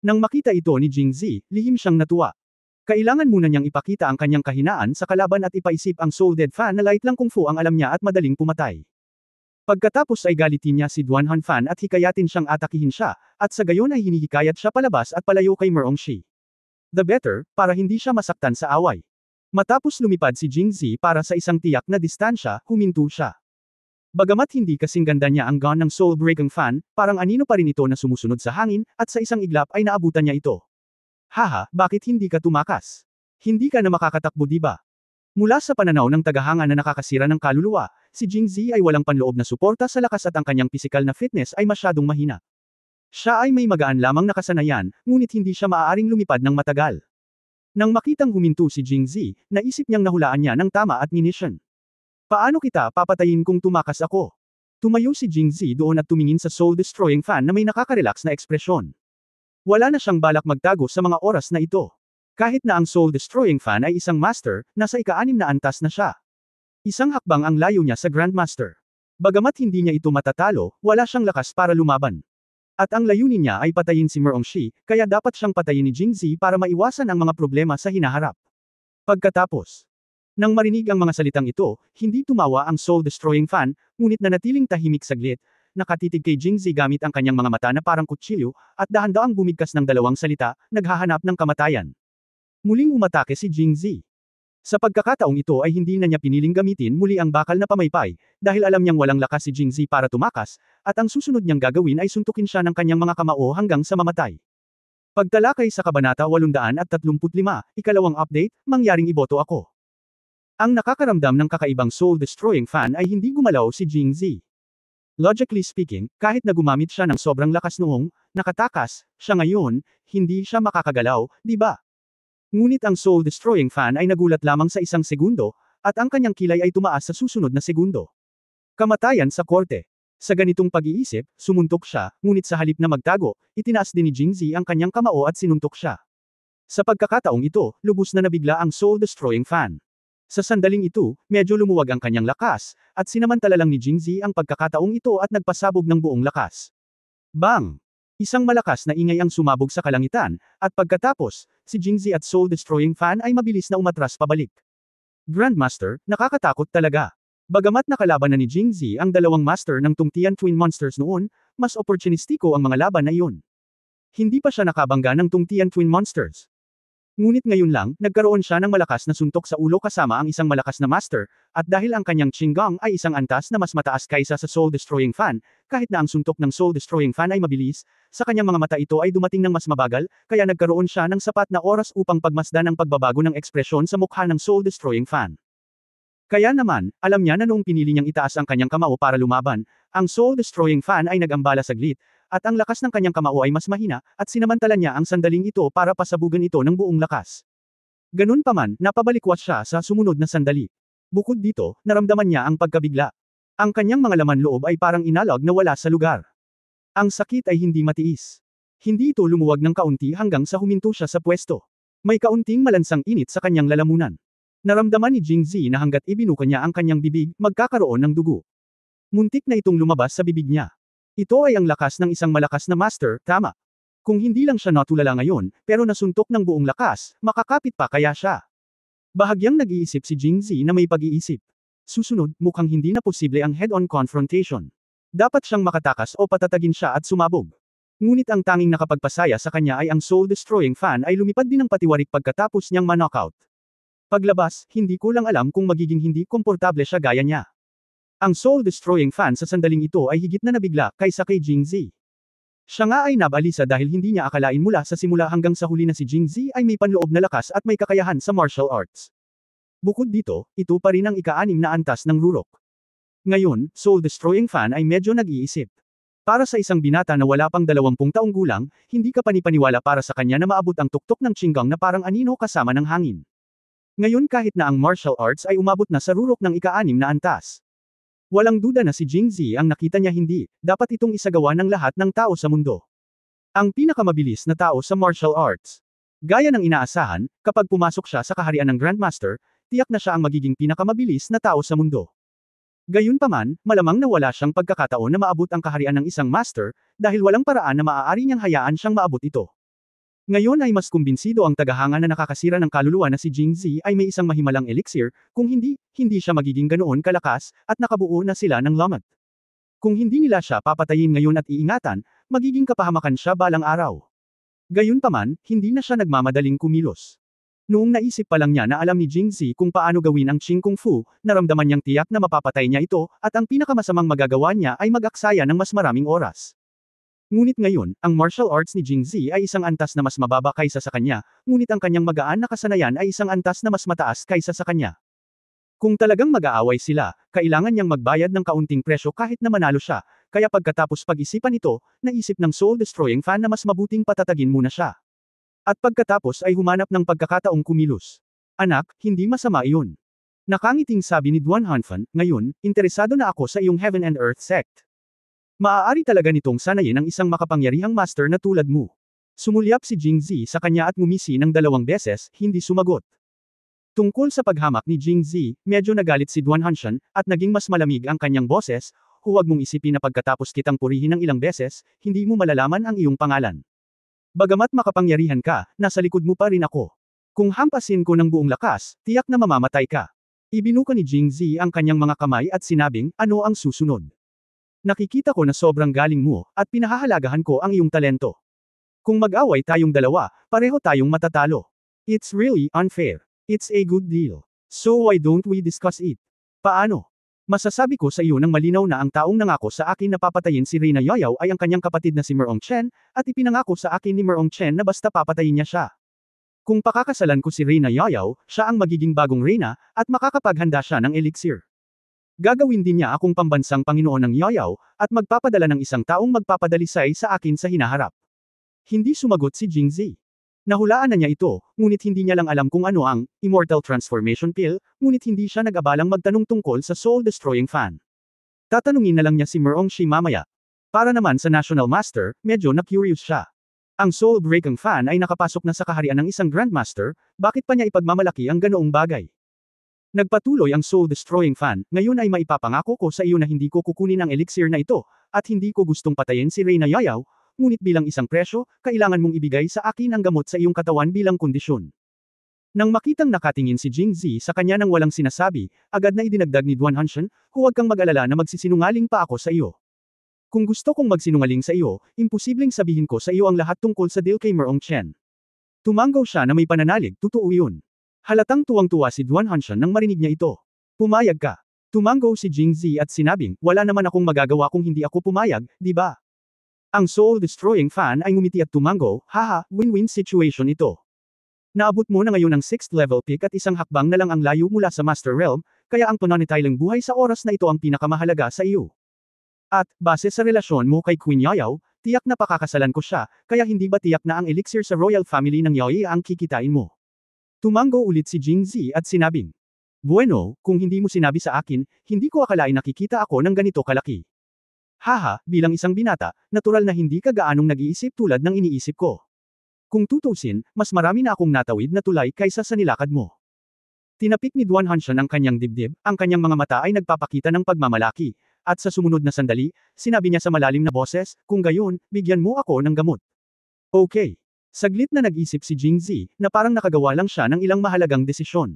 Nang makita ito ni Jingzi, lihim siyang natuwa. Kailangan muna niyang ipakita ang kanyang kahinaan sa kalaban at ipaisip ang Soul Dead Fan na light lang kung fu ang alam niya at madaling pumatay. Pagkatapos ay galitin niya si Duanhan Fan at hikayatin siyang atakihin siya, at sa gayon ay hinihikayat siya palabas at palayo kay Merongshi. The better, para hindi siya masaktan sa away. Matapos lumipad si Jingzi para sa isang tiyak na distansya, huminto siya. Bagamat hindi kasing ganda niya ang gun ng Soul Breaking Fan, parang anino pa rin ito na sumusunod sa hangin, at sa isang iglap ay naabutan niya ito. Haha, bakit hindi ka tumakas? Hindi ka na makakatakbo diba? Mula sa pananaw ng tagahanga na nakakasira ng kaluluwa, si Jingzi ay walang panloob na suporta sa lakas at ang kanyang pisikal na fitness ay masyadong mahina. Siya ay may magaan lamang na kasanayan, ngunit hindi siya maaaring lumipad ng matagal. Nang makitang huminto si Jingzi, naisip niyang nahulaan niya ng tama at munition. Paano kita papatayin kung tumakas ako? Tumayo si Jingzi doon at tumingin sa soul-destroying fan na may nakaka-relax na ekspresyon. Wala na siyang balak magtago sa mga oras na ito. Kahit na ang soul-destroying fan ay isang master, nasa ika-6 na antas na siya. Isang hakbang ang layo niya sa Grandmaster. Bagamat hindi niya ito matatalo, wala siyang lakas para lumaban. At ang layunin niya ay patayin si Merongshi, kaya dapat siyang patayin ni Jingzi para maiwasan ang mga problema sa hinaharap. Pagkatapos, nang marinig ang mga salitang ito, hindi tumawa ang soul-destroying fan, ngunit nanatiling tahimik saglit, nakatitig kay Jingzi gamit ang kanyang mga mata na parang kutsilyo, at dahan-daang bumigkas ng dalawang salita, naghahanap ng kamatayan. Muling umatake si Jingzi. Sa pagkakataong ito ay hindi na niya piniling gamitin muli ang bakal na pamaypay, dahil alam niyang walang lakas si Jingzi para tumakas, at ang susunod niyang gagawin ay suntukin siya ng kanyang mga kamao hanggang sa mamatay. Pagtalakay sa Kabanata 835, ikalawang update, mangyaring iboto ako. Ang nakakaramdam ng kakaibang soul-destroying fan ay hindi gumalaw si Jingzi. Logically speaking, kahit na gumamit siya ng sobrang lakas noong nakatakas siya ngayon, hindi siya makakagalaw, di ba? Ngunit ang soul-destroying fan ay nagulat lamang sa isang segundo, at ang kanyang kilay ay tumaas sa susunod na segundo. Kamatayan sa korte. Sa ganitong pag-iisip, sumuntok siya, ngunit sa halip na magtago, itinaas din ni Jingzi ang kanyang kamao at sinuntok siya. Sa pagkakataong ito, lubos na nabigla ang soul-destroying fan. Sa sandaling ito, medyo lumuwag ang kanyang lakas, at sinamantala lang ni Jingzi ang pagkakataong ito at nagpasabog ng buong lakas. Bang! Isang malakas na ingay ang sumabog sa kalangitan, at pagkatapos, si Jingzi at soul-destroying fan ay mabilis na umatras pabalik. Grandmaster, nakakatakot talaga. Bagamat nakalaban na ni Jingzi ang dalawang master ng Tungtian Twin Monsters noon, mas opportunistiko ang mga laban na iyon. Hindi pa siya nakabangga ng Tungtian Twin Monsters. Ngunit ngayon lang, nagkaroon siya ng malakas na suntok sa ulo kasama ang isang malakas na master, at dahil ang kanyang Qinggong ay isang antas na mas mataas kaysa sa soul-destroying fan, kahit na ang suntok ng soul-destroying fan ay mabilis, sa kanyang mga mata ito ay dumating ng mas mabagal, kaya nagkaroon siya ng sapat na oras upang pagmasdan ang pagbabago ng ekspresyon sa mukha ng soul-destroying fan. Kaya naman, alam niya na noong pinili niyang itaas ang kanyang kamao para lumaban, ang soul-destroying fan ay nag-ambala saglit, at ang lakas ng kanyang kamao ay mas mahina, at sinamantala niya ang sandaling ito para pasabugan ito ng buong lakas. Ganun pa man, napabalikwas siya sa sumunod na sandali. Bukod dito, naramdaman niya ang pagkabigla. Ang kanyang mga laman loob ay parang inalog na wala sa lugar. Ang sakit ay hindi matiis. Hindi ito lumuwag ng kaunti hanggang sa huminto siya sa pwesto. May kaunting malansang init sa kanyang lalamunan. Naramdaman ni Jingzi na hanggat ibinuka niya ang kanyang bibig, magkakaroon ng dugo. Muntik na itong lumabas sa bibig niya. Ito ay ang lakas ng isang malakas na master, tama. Kung hindi lang siya natulala ngayon, pero nasuntok ng buong lakas, makakapit pa kaya siya. Bahagyang nag-iisip si Jingzi na may pag-iisip. Susunod, mukhang hindi na posible ang head-on confrontation. Dapat siyang makatakas o patatagin siya at sumabog. Ngunit ang tanging nakapagpasaya sa kanya ay ang soul-destroying fan ay lumipad din ng patiwarik pagkatapos niyang ma-knockout. Paglabas, hindi ko lang alam kung magiging hindi komportable siya gaya niya. Ang soul-destroying fan sa sandaling ito ay higit na nabigla kaysa kay Jingzi. Siya nga ay nabalisa dahil hindi niya akalain mula sa simula hanggang sa huli na si Jingzi ay may panloob na lakas at may kakayahan sa martial arts. Bukod dito, ito pa rin ang ika-6 na antas ng rurok. Ngayon, soul-destroying fan ay medyo nag-iisip. Para sa isang binata na wala pang 20 taong gulang, hindi ka panipaniwala para sa kanya na maabot ang tuktok ng Qinggong na parang anino kasama ng hangin. Ngayon kahit na ang martial arts ay umabot na sa rurok ng ika-6 na antas. Walang duda na si Jingzi ang nakita niya hindi, dapat itong isagawa ng lahat ng tao sa mundo. Ang pinakamabilis na tao sa martial arts. Gaya ng inaasahan, kapag pumasok siya sa kaharian ng Grandmaster, tiyak na siya ang magiging pinakamabilis na tao sa mundo. Gayunpaman, malamang na wala siyang pagkakataon na maabot ang kaharian ng isang master, dahil walang paraan na maaari niyang hayaan siyang maabot ito. Ngayon ay mas kumbinsido ang tagahanga na nakakasira ng kaluluwa na si Jingzi ay may isang mahimalang elixir, kung hindi, hindi siya magiging ganoon kalakas, at nakabuo na sila ng lamat. Kung hindi nila siya papatayin ngayon at iingatan, magiging kapahamakan siya balang araw. Gayunpaman, hindi na siya nagmamadaling kumilos. Noong naisip pa lang niya na alam ni Jingzi kung paano gawin ang Qing Kung Fu, naramdaman niyang tiyak na mapapatay niya ito, at ang pinakamasamang magagawa niya ay mag-aksaya ng mas maraming oras. Ngunit ngayon, ang martial arts ni Jingzi ay isang antas na mas mababa kaysa sa kanya, ngunit ang kanyang magaan na kasanayan ay isang antas na mas mataas kaysa sa kanya. Kung talagang mag-aaway sila, kailangan niyang magbayad ng kaunting presyo kahit na manalo siya, kaya pagkatapos pag-isipan ito, naisip ng soul-destroying fan na mas mabuting patatagin muna siya. At pagkatapos ay humanap ng pagkakataong kumilos. Anak, hindi masama iyon. Nakangiting sabi ni Duan Hanfan, ngayon, interesado na ako sa iyong Heaven and Earth sect. Maaari talaga nitong sanayin ang isang makapangyarihang master na tulad mo. Sumulyap si Jingzi sa kanya at ngumisi ng 2 beses, hindi sumagot. Tungkol sa paghamak ni Jingzi, medyo nagalit si Duan Hanshan, at naging mas malamig ang kanyang boses, huwag mong isipin na pagkatapos kitang purihin ng ilang beses, hindi mo malalaman ang iyong pangalan. Bagamat makapangyarihan ka, nasa likod mo pa rin ako. Kung hampasin ko ng buong lakas, tiyak na mamamatay ka. Ibinuka ni Jingzi ang kanyang mga kamay at sinabing, ano ang susunod? Nakikita ko na sobrang galing mo, at pinahahalagahan ko ang iyong talento. Kung mag-away tayong dalawa, pareho tayong matatalo. It's really unfair. It's a good deal. So why don't we discuss it? Paano? Masasabi ko sa iyo ng malinaw na ang taong nangako sa akin na papatayin si Reyna Yaoyao ay ang kanyang kapatid na si Merong Chen, at ipinangako sa akin ni Merong Chen na basta papatayin niya siya. Kung pakakasalan ko si Reyna Yaoyao, siya ang magiging bagong Reyna, at makakapaghanda siya ng elixir. Gagawin din niya akong pambansang Panginoon ng Yaoyao, at magpapadala ng isang taong magpapadalisay sa akin sa hinaharap. Hindi sumagot si Jingzi. Nahulaan na niya ito, ngunit hindi niya lang alam kung ano ang Immortal Transformation Pill, ngunit hindi siya nag-abalang magtanong tungkol sa soul-destroying fan. Tatanungin na lang niya si Merong Shi mamaya. Para naman sa National Master, medyo na-curious siya. Ang soul-breaking fan ay nakapasok na sa kaharian ng isang Grandmaster, bakit pa niya ipagmamalaki ang ganoong bagay? Nagpatuloy ang soul-destroying fan, ngayon ay maipapangako ko sa iyo na hindi ko kukunin ang elixir na ito, at hindi ko gustong patayin si Reyna Yaoyao, ngunit bilang isang presyo, kailangan mong ibigay sa akin ang gamot sa iyong katawan bilang kondisyon. Nang makitang nakatingin si Jingzi sa kanya nang walang sinasabi, agad na idinagdag ni Duan Hanshan, huwag kang mag-alala na magsisinungaling pa ako sa iyo. Kung gusto kong magsinungaling sa iyo, imposibleng sabihin ko sa iyo ang lahat tungkol sa deal kay Merong Chen. Tumanggaw siya na may pananalig, totoo yun. Halatang tuwang-tuwa si Duan Hanshan nang marinig niya ito. Pumayag ka. Tumanggaw si Jingzi at sinabing, wala naman akong magagawa kung hindi ako pumayag, di ba? Ang soul-destroying fan ay ngumiti at tumango, haha, win-win situation ito. Naabot mo na ngayon ang 6th level pick at isang hakbang na lang ang layo mula sa Master Realm, kaya ang pananatiling buhay sa oras na ito ang pinakamahalaga sa iyo. At, base sa relasyon mo kay Queen Yaoyao, tiyak na pakakasalan ko siya, kaya hindi ba tiyak na ang elixir sa royal family ng Yaoyi ang kikitain mo? Tumango ulit si Jingzi at sinabing, bueno, kung hindi mo sinabi sa akin, hindi ko akalain nakikita ako ng ganito kalaki. Haha, bilang isang binata, natural na hindi ka gaanong nag-iisip tulad ng iniisip ko. Kung tutusin, mas marami na akong natawid na tulay kaysa sa nilakad mo. Tinapik ni Duan Hanshan ang kanyang dibdib, ang kanyang mga mata ay nagpapakita ng pagmamalaki, at sa sumunod na sandali, sinabi niya sa malalim na boses, kung gayon, bigyan mo ako ng gamot. Okay. Saglit na nag-isip si Jingzi, na parang nakagawa lang siya ng ilang mahalagang desisyon.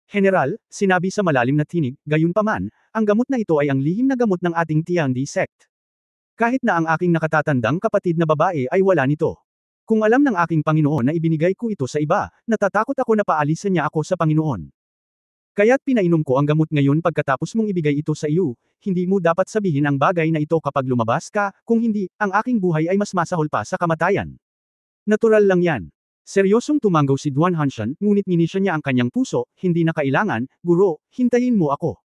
General, sinabi sa malalim na tinig, gayunpaman, ang gamot na ito ay ang lihim na gamot ng ating Tiandi sect. Kahit na ang aking nakatatandang kapatid na babae ay wala nito. Kung alam ng aking Panginoon na ibinigay ko ito sa iba, natatakot ako na paalisin niya ako sa Panginoon. Kaya't pinainom ko ang gamot ngayon pagkatapos mong ibigay ito sa iyo, hindi mo dapat sabihin ang bagay na ito kapag lumabas ka, kung hindi, ang aking buhay ay mas masahol pa sa kamatayan. Natural lang yan. Seryosong tumangaw si Duan Hanshan, ngunit minisya niya ang kanyang puso, hindi na kailangan, guro, hintayin mo ako.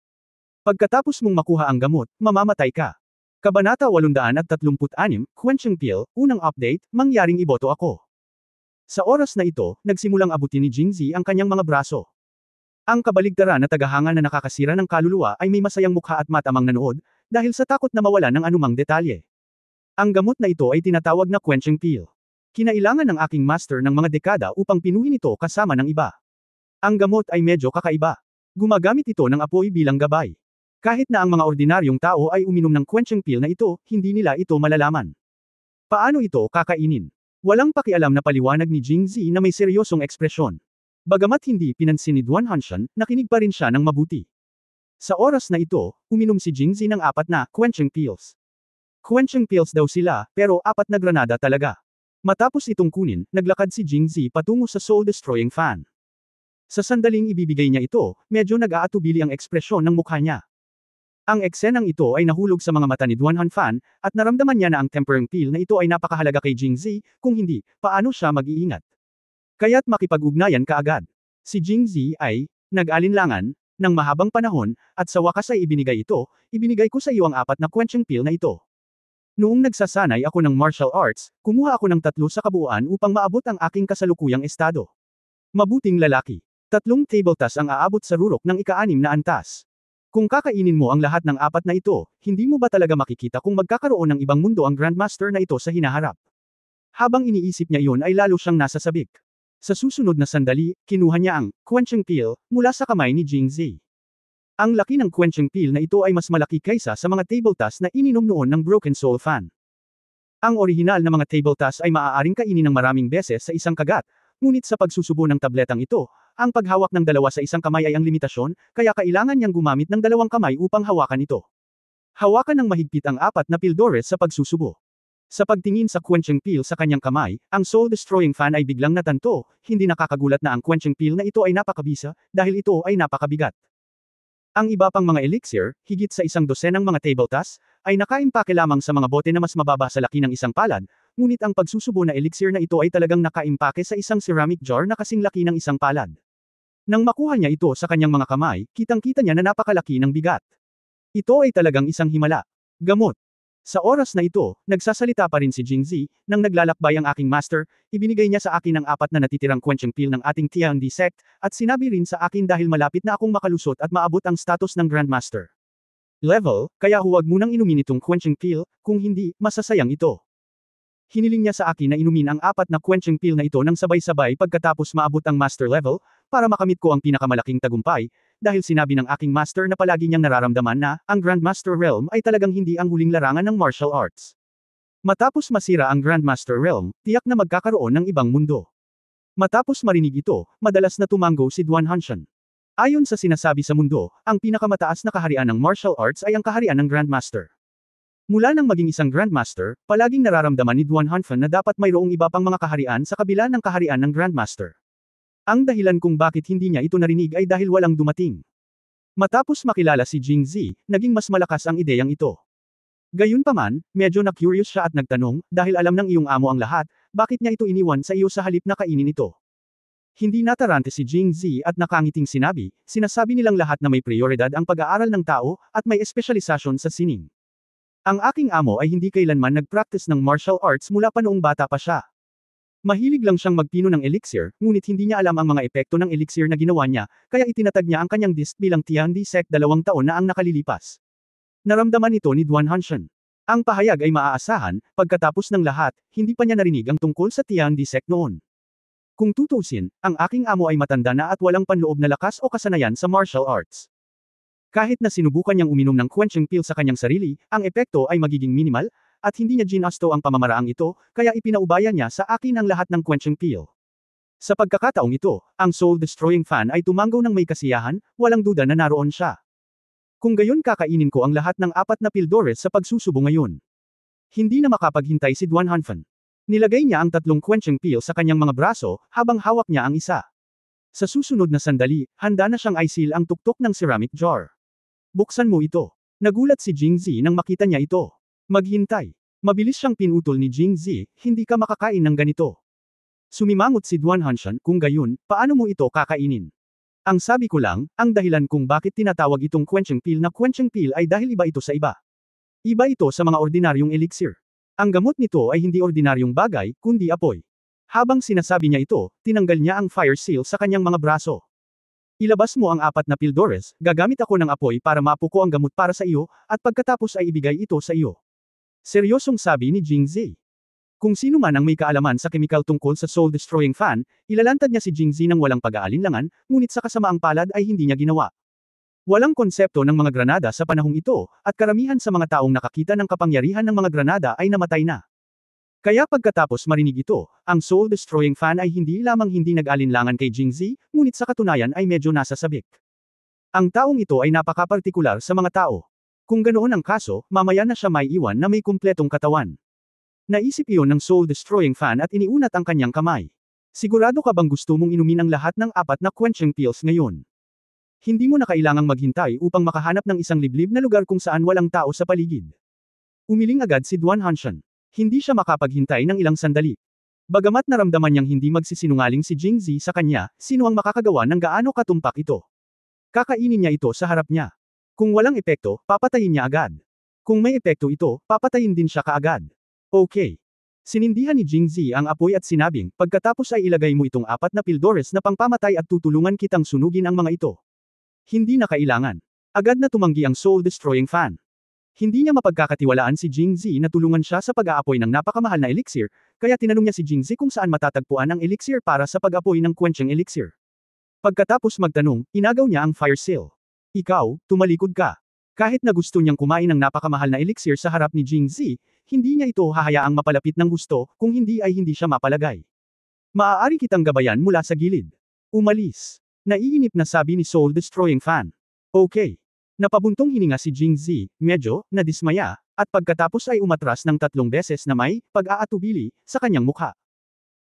Pagkatapos mong makuha ang gamot, mamamatay ka. Kabanata 836, Quenching Pill, unang update, mangyaring iboto ako. Sa oras na ito, nagsimulang abutin ni Jingzi ang kanyang mga braso. Ang kabaligtaran na tagahanga na nakakasira ng kaluluwa ay may masayang mukha at matamang nanood, dahil sa takot na mawala ng anumang detalye. Ang gamot na ito ay tinatawag na Quenching Pill. Kinailangan ng aking master ng mga dekada upang pinuhin ito kasama ng iba. Ang gamot ay medyo kakaiba. Gumagamit ito ng apoy bilang gabay. Kahit na ang mga ordinaryong tao ay uminom ng quenching pill na ito, hindi nila ito malalaman. Paano ito kakainin? Walang pakialam na paliwanag ni Jingzi na may seryosong ekspresyon. Bagamat hindi pinansin ni Duan Hanshan, nakinig pa rin siya ng mabuti. Sa oras na ito, uminom si Jingzi ng 4 na quenching pills. Quenching pills daw sila, pero 4 na granada talaga. Matapos itong kunin, naglakad si Jingzi patungo sa soul-destroying fan. Sa sandaling ibibigay niya ito, medyo nag-aatubili ang ekspresyon ng mukha niya. Ang eksenang ito ay nahulog sa mga mata ni Duan Hanfan, at naramdaman niya na ang tempering pill na ito ay napakahalaga kay Jingzi, kung hindi, paano siya mag-iingat. Kaya't makipag-ugnayan kaagad. Si Jingzi ay nag-alinlangan ng mahabang panahon, at sa wakas ay ibinigay ko sa iyo ang 4 na quenching pill na ito. Noong nagsasanay ako ng martial arts, kumuha ako ng 3 sa kabuuan upang maabot ang aking kasalukuyang estado. Mabuting lalaki. 3 tabletas ang aabot sa rurok ng ika-6 na antas. Kung kakainin mo ang lahat ng 4 na ito, hindi mo ba talaga makikita kung magkakaroon ng ibang mundo ang Grandmaster na ito sa hinaharap? Habang iniisip niya iyon ay lalo siyang nasasabik. Sa susunod na sandali, kinuha niya ang quenching pill mula sa kamay ni Jingzi. Ang laki ng quenching pill na ito ay mas malaki kaysa sa mga tabletas na ininom noon ng Broken Soul fan. Ang orihinal na mga tabletas ay maaaring kainin ng maraming beses sa isang kagat, ngunit sa pagsusubo ng tabletang ito, ang paghawak ng 2 sa isang kamay ay ang limitasyon, kaya kailangan niyang gumamit ng 2 kamay upang hawakan ito. Hawakan ng mahigpit ang 4 na pildores sa pagsusubo. Sa pagtingin sa quenching pill sa kanyang kamay, ang soul-destroying fan ay biglang natanto, hindi nakakagulat na ang quenching pill na ito ay napakabisa, dahil ito ay napakabigat. Ang iba pang mga elixir, higit sa 100 mga tabletas, ay nakaimpake lamang sa mga bote na mas mababa sa laki ng isang palad, ngunit ang pagsusubo na elixir na ito ay talagang nakaimpake sa isang ceramic jar na kasing laki ng isang palad. Nang makuha niya ito sa kanyang mga kamay, kitang-kita niya na napakalaki ng bigat. Ito ay talagang isang himala. Gamot. Sa oras na ito, nagsasalita pa rin si Jingzi, nang naglalakbay ang aking master, ibinigay niya sa akin ang 4 na natitirang quenching pill ng ating Tiandi sect, at sinabi rin sa akin dahil malapit na akong makalusot at maabot ang status ng Grandmaster level, kaya huwag munang inumin itong quenching pill, kung hindi, masasayang ito. Hiniling niya sa akin na inumin ang 4 na quenching pill na ito nang sabay-sabay pagkatapos maabot ang master level, para makamit ko ang pinakamalaking tagumpay, dahil sinabi ng aking master na palagi niyang nararamdaman na, ang Grandmaster Realm ay talagang hindi ang huling larangan ng martial arts. Matapos masira ang Grandmaster Realm, tiyak na magkakaroon ng ibang mundo. Matapos marinig ito, madalas na tumango si Duan Hanshan. Ayon sa sinasabi sa mundo, ang pinakamataas na kaharian ng martial arts ay ang kaharian ng Grandmaster. Mula nang maging isang Grandmaster, palaging nararamdaman ni Duan Hanshan na dapat mayroong iba pang mga kaharian sa kabila ng kaharian ng Grandmaster. Ang dahilan kung bakit hindi niya ito narinig ay dahil walang dumating. Matapos makilala si Jingzi, naging mas malakas ang ideyang ito. Gayunpaman, medyo na-curious siya at nagtanong, dahil alam ng iyong amo ang lahat, bakit niya ito iniwan sa iyo sa halip na kainin ito? Hindi natarante si Jingzi at nakangiting sinasabi nilang lahat na may prioridad ang pag-aaral ng tao, at may espesyalisasyon sa sining. Ang aking amo ay hindi kailanman nag-practice ng martial arts mula pa noong bata pa siya. Mahilig lang siyang magpino ng elixir, ngunit hindi niya alam ang mga epekto ng elixir na ginawa niya, kaya itinatag niya ang kanyang disc bilang Tiandi sect 2 taon na ang nakalilipas. Naramdaman ito ni Duan Hanshan. Ang pahayag ay maaasahan, pagkatapos ng lahat, hindi pa niya narinig ang tungkol sa Tiandi sect noon. Kung tutusin, ang aking amo ay matanda na at walang panloob na lakas o kasanayan sa martial arts. Kahit na sinubukan niyang uminom ng quenching pill sa kanyang sarili, ang epekto ay magiging minimal, at hindi niya ginasto ang pamamaraang ito, kaya ipinaubaya niya sa akin ang lahat ng quenching pill. Sa pagkakataong ito, ang soul-destroying fan ay tumango ng may kasiyahan, walang duda na naroon siya. Kung gayon kakainin ko ang lahat ng 4 na pildores sa pagsusubo ngayon. Hindi na makapaghintay si Duan Hanfan. Nilagay niya ang 3 quenching pill sa kanyang mga braso, habang hawak niya ang isa. Sa susunod na sandali, handa na siyang isil ang tuktok ng ceramic jar. Buksan mo ito. Nagulat si Jingzi nang makita niya ito. Maghintay. Mabilis siyang pinutol ni Jingzi, hindi ka makakain ng ganito. Sumimangot si Duan Hanshan, kung gayon, paano mo ito kakainin? Ang sabi ko lang, ang dahilan kung bakit tinatawag itong quenching pill na quenching pill ay dahil iba ito sa iba. Iba ito sa mga ordinaryong elixir. Ang gamot nito ay hindi ordinaryong bagay, kundi apoy. Habang sinasabi niya ito, tinanggal niya ang fire seal sa kanyang mga braso. Ilabas mo ang 4 na pildores, gagamit ako ng apoy para mapuko ang gamot para sa iyo, at pagkatapos ay ibigay ito sa iyo. Seryosong sabi ni Jingzi. Kung sino man ang may kaalaman sa kemikal tungkol sa soul-destroying fan, ilalantad niya si Jingzi ng walang pag-aalinlangan, ngunit sa kasamaang palad ay hindi niya ginawa. Walang konsepto ng mga granada sa panahong ito, at karamihan sa mga taong nakakita ng kapangyarihan ng mga granada ay namatay na. Kaya pagkatapos marinig ito, ang soul-destroying fan ay hindi lamang hindi nag-alinlangan kay Jingzi, ngunit sa katunayan ay medyo nasa sabik. Ang taong ito ay napaka-partikular sa mga tao. Kung ganoon ang kaso, mamaya na siya may iwan na may kumpletong katawan. Naisip iyon ng soul-destroying fan at iniunat ang kanyang kamay. Sigurado ka bang gusto mong inumin ang lahat ng 4 na quenching pills ngayon? Hindi mo na kailangang maghintay upang makahanap ng isang liblib na lugar kung saan walang tao sa paligid. Umiling agad si Duan Hanshan. Hindi siya makapaghintay ng ilang sandali. Bagamat naramdaman niyang hindi magsisinungaling si Jingzi sa kanya, sino ang makakagawa ng gaano katumpak ito? Kakainin niya ito sa harap niya. Kung walang epekto, papatayin niya agad. Kung may epekto ito, papatayin din siya kaagad. Okay. Sinindihan ni Jingzi ang apoy at sinabing, pagkatapos ay ilagay mo itong 4 na pildores na pangpamatay at tutulungan kitang sunugin ang mga ito. Hindi na kailangan. Agad na tumanggi ang soul-destroying fan. Hindi niya mapagkakatiwalaan si Jingzi na tulungan siya sa pag-aapoy ng napakamahal na elixir, kaya tinanong niya si Jingzi kung saan matatagpuan ang elixir para sa pag-apoy ng quenching elixir. Pagkatapos magtanong, inagaw niya ang fire seal. Ikaw, tumalikod ka. Kahit na gusto niyang kumain ng napakamahal na elixir sa harap ni Jingzi, hindi niya ito hahayaang mapalapit ng gusto, kung hindi ay hindi siya mapalagay. Maaari kitang gabayan mula sa gilid. Umalis. Naiinip na sabi ni soul-destroying fan. Okay. Napabuntong hininga si Jingzi, medyo, nadismaya, at pagkatapos ay umatras ng 3 beses na may pag-aatubili sa kanyang mukha.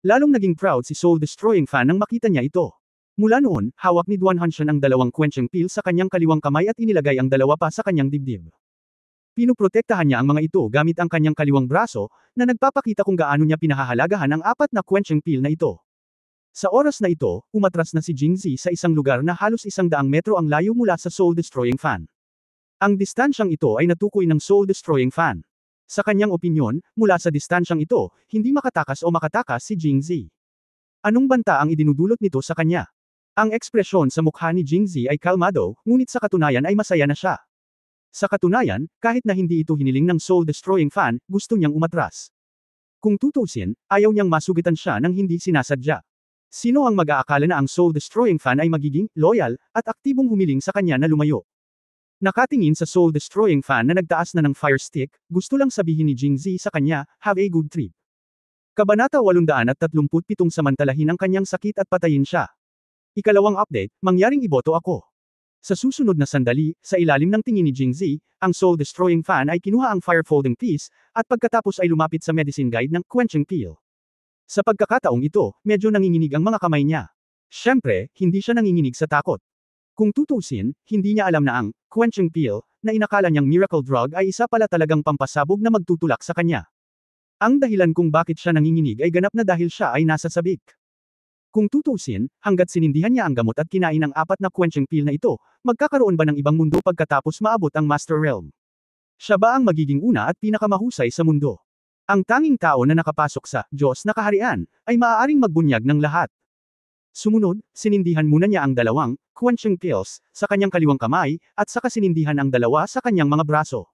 Lalong naging proud si soul-destroying fan nang makita niya ito. Mula noon, hawak ni Duan Hanshan ang 2 quenching pill sa kanyang kaliwang kamay at inilagay ang 2 pa sa kanyang dibdib. Pinuprotektahan niya ang mga ito gamit ang kanyang kaliwang braso, na nagpapakita kung gaano niya pinahahalagahan ang 4 na quenching pill na ito. Sa oras na ito, umatras na si Jingzi sa isang lugar na halos 100 metro ang layo mula sa soul-destroying fan. Ang distansyang ito ay natukoy ng soul-destroying fan. Sa kanyang opinyon, mula sa distansyang ito, hindi makatakas o makatakas si Jingzi. Anong banta ang idinudulot nito sa kanya? Ang ekspresyon sa mukha ni Jingzi ay kalmado, ngunit sa katunayan ay masaya na siya. Sa katunayan, kahit na hindi ito hiniling ng soul-destroying fan, gusto niyang umatras. Kung tutusin, ayaw niyang masugitan siya ng hindi sinasadya. Sino ang mag-aakala na ang soul-destroying fan ay magiging loyal at aktibong humiling sa kanya na lumayo? Nakatingin sa soul-destroying fan na nagtaas na ng fire stick, gusto lang sabihin ni Jingzi sa kanya, have a good trip. Kabanata 837 samantalahin ang kanyang sakit at patayin siya. Ikalawang update, mangyaring iboto ako. Sa susunod na sandali, sa ilalim ng tingin ni Jingzi, ang soul-destroying fan ay kinuha ang fire-folding piece, at pagkatapos ay lumapit sa medicine guide ng quenching pill. Sa pagkakataong ito, medyo nanginginig ang mga kamay niya. Siyempre, hindi siya nanginginig sa takot. Kung tutusin, hindi niya alam na ang quenching pill na inakala niyang miracle drug ay isa pala talagang pampasabog na magtutulak sa kanya. Ang dahilan kung bakit siya nanginginig ay ganap na dahil siya ay nasa sabik. Kung tutusin, hanggat sinindihan niya ang gamot at kinain ang 4 na quenching pill na ito, magkakaroon ba ng ibang mundo pagkatapos maabot ang Master Realm? Siya ba ang magiging una at pinakamahusay sa mundo? Ang tanging tao na nakapasok sa Diyos na kaharian, ay maaaring magbunyag ng lahat. Sumunod, sinindihan muna niya ang 2 quenching pills sa kanyang kaliwang kamay, at saka sinindihan ang 2 sa kanyang mga braso.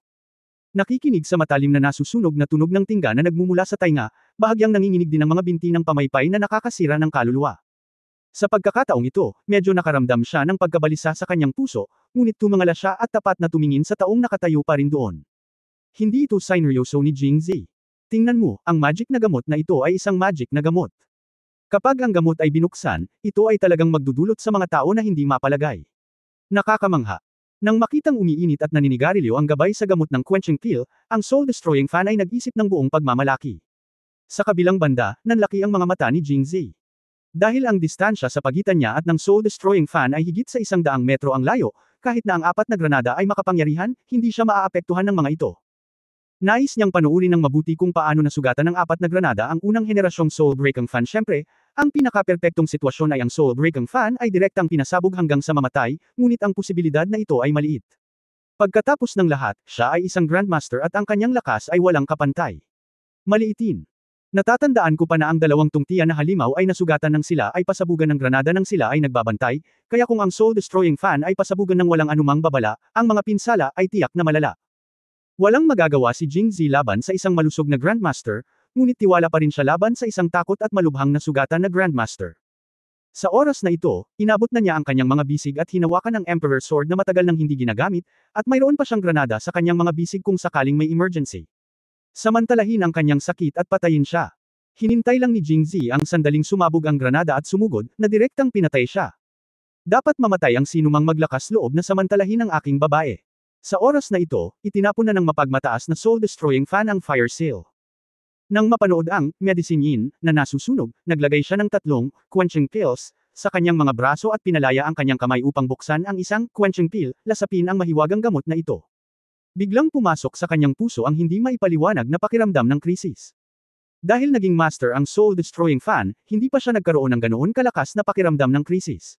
Nakikinig sa matalim na nasusunog na tunog ng tingga na nagmumula sa tainga, bahagyang nanginginig din ang mga binti ng pamaypay na nakakasira ng kaluluwa. Sa pagkakataong ito, medyo nakaramdam siya ng pagkabalisa sa kanyang puso, ngunit tumangala siya at tapat na tumingin sa taong nakatayo pa rin doon. Hindi ito sineryoso ni Jingzi. Tingnan mo, ang magic na gamot na ito ay isang magic na gamot. Kapag ang gamot ay binuksan, ito ay talagang magdudulot sa mga tao na hindi mapalagay. Nakakamangha. Nang makitang umiinit at naninigarilyo ang gabay sa gamot ng quenching pill, ang soul-destroying fan ay nag-isip ng buong pagmamalaki. Sa kabilang banda, nanlaki ang mga mata ni Jingzi. Dahil ang distansya sa pagitan niya at ng soul-destroying fan ay higit sa 100 metro ang layo, kahit na ang 4 na granada ay makapangyarihan, hindi siya maaapektuhan ng mga ito. Nais niyang panuurin ng mabuti kung paano nasugatan ng 4 na granada ang unang henerasyong soul-breaking fan. Siyempre, ang pinaka-perpektong sitwasyon ay ang soul-breaking fan ay direktang pinasabog hanggang sa mamatay, ngunit ang posibilidad na ito ay maliit. Pagkatapos ng lahat, siya ay isang grandmaster at ang kanyang lakas ay walang kapantay. Maliitin. Natatandaan ko pa na ang 2 tungtian na halimaw ay nasugatan ng sila ay pasabugan ng granada ng sila ay nagbabantay, kaya kung ang soul-destroying fan ay pasabugan ng walang anumang babala, ang mga pinsala ay tiyak na malala. Walang magagawa si Jingzi laban sa isang malusog na Grandmaster, ngunit tiwala pa rin siya laban sa isang takot at malubhang na sugatan na Grandmaster. Sa oras na ito, inabot na niya ang kanyang mga bisig at hinawakan ang Emperor Sword na matagal nang hindi ginagamit, at mayroon pa siyang granada sa kanyang mga bisig kung sakaling may emergency. Samantalahin ang kanyang sakit at patayin siya. Hinintay lang ni Jingzi ang sandaling sumabog ang granada at sumugod, na direktang pinatay siya. Dapat mamatay ang sinumang maglakas loob na samantalahin ang aking babae. Sa oras na ito, itinapon na ng mapagmataas na soul-destroying fan ang fire seal. Nang mapanood ang medicine yin na nasusunog, naglagay siya ng 3 quenching pills sa kanyang mga braso at pinalaya ang kanyang kamay upang buksan ang isang quenching pill, lasapin ang mahiwagang gamot na ito. Biglang pumasok sa kanyang puso ang hindi maipaliwanag na pakiramdam ng krisis. Dahil naging master ang soul-destroying fan, hindi pa siya nagkaroon ng ganoon kalakas na pakiramdam ng krisis.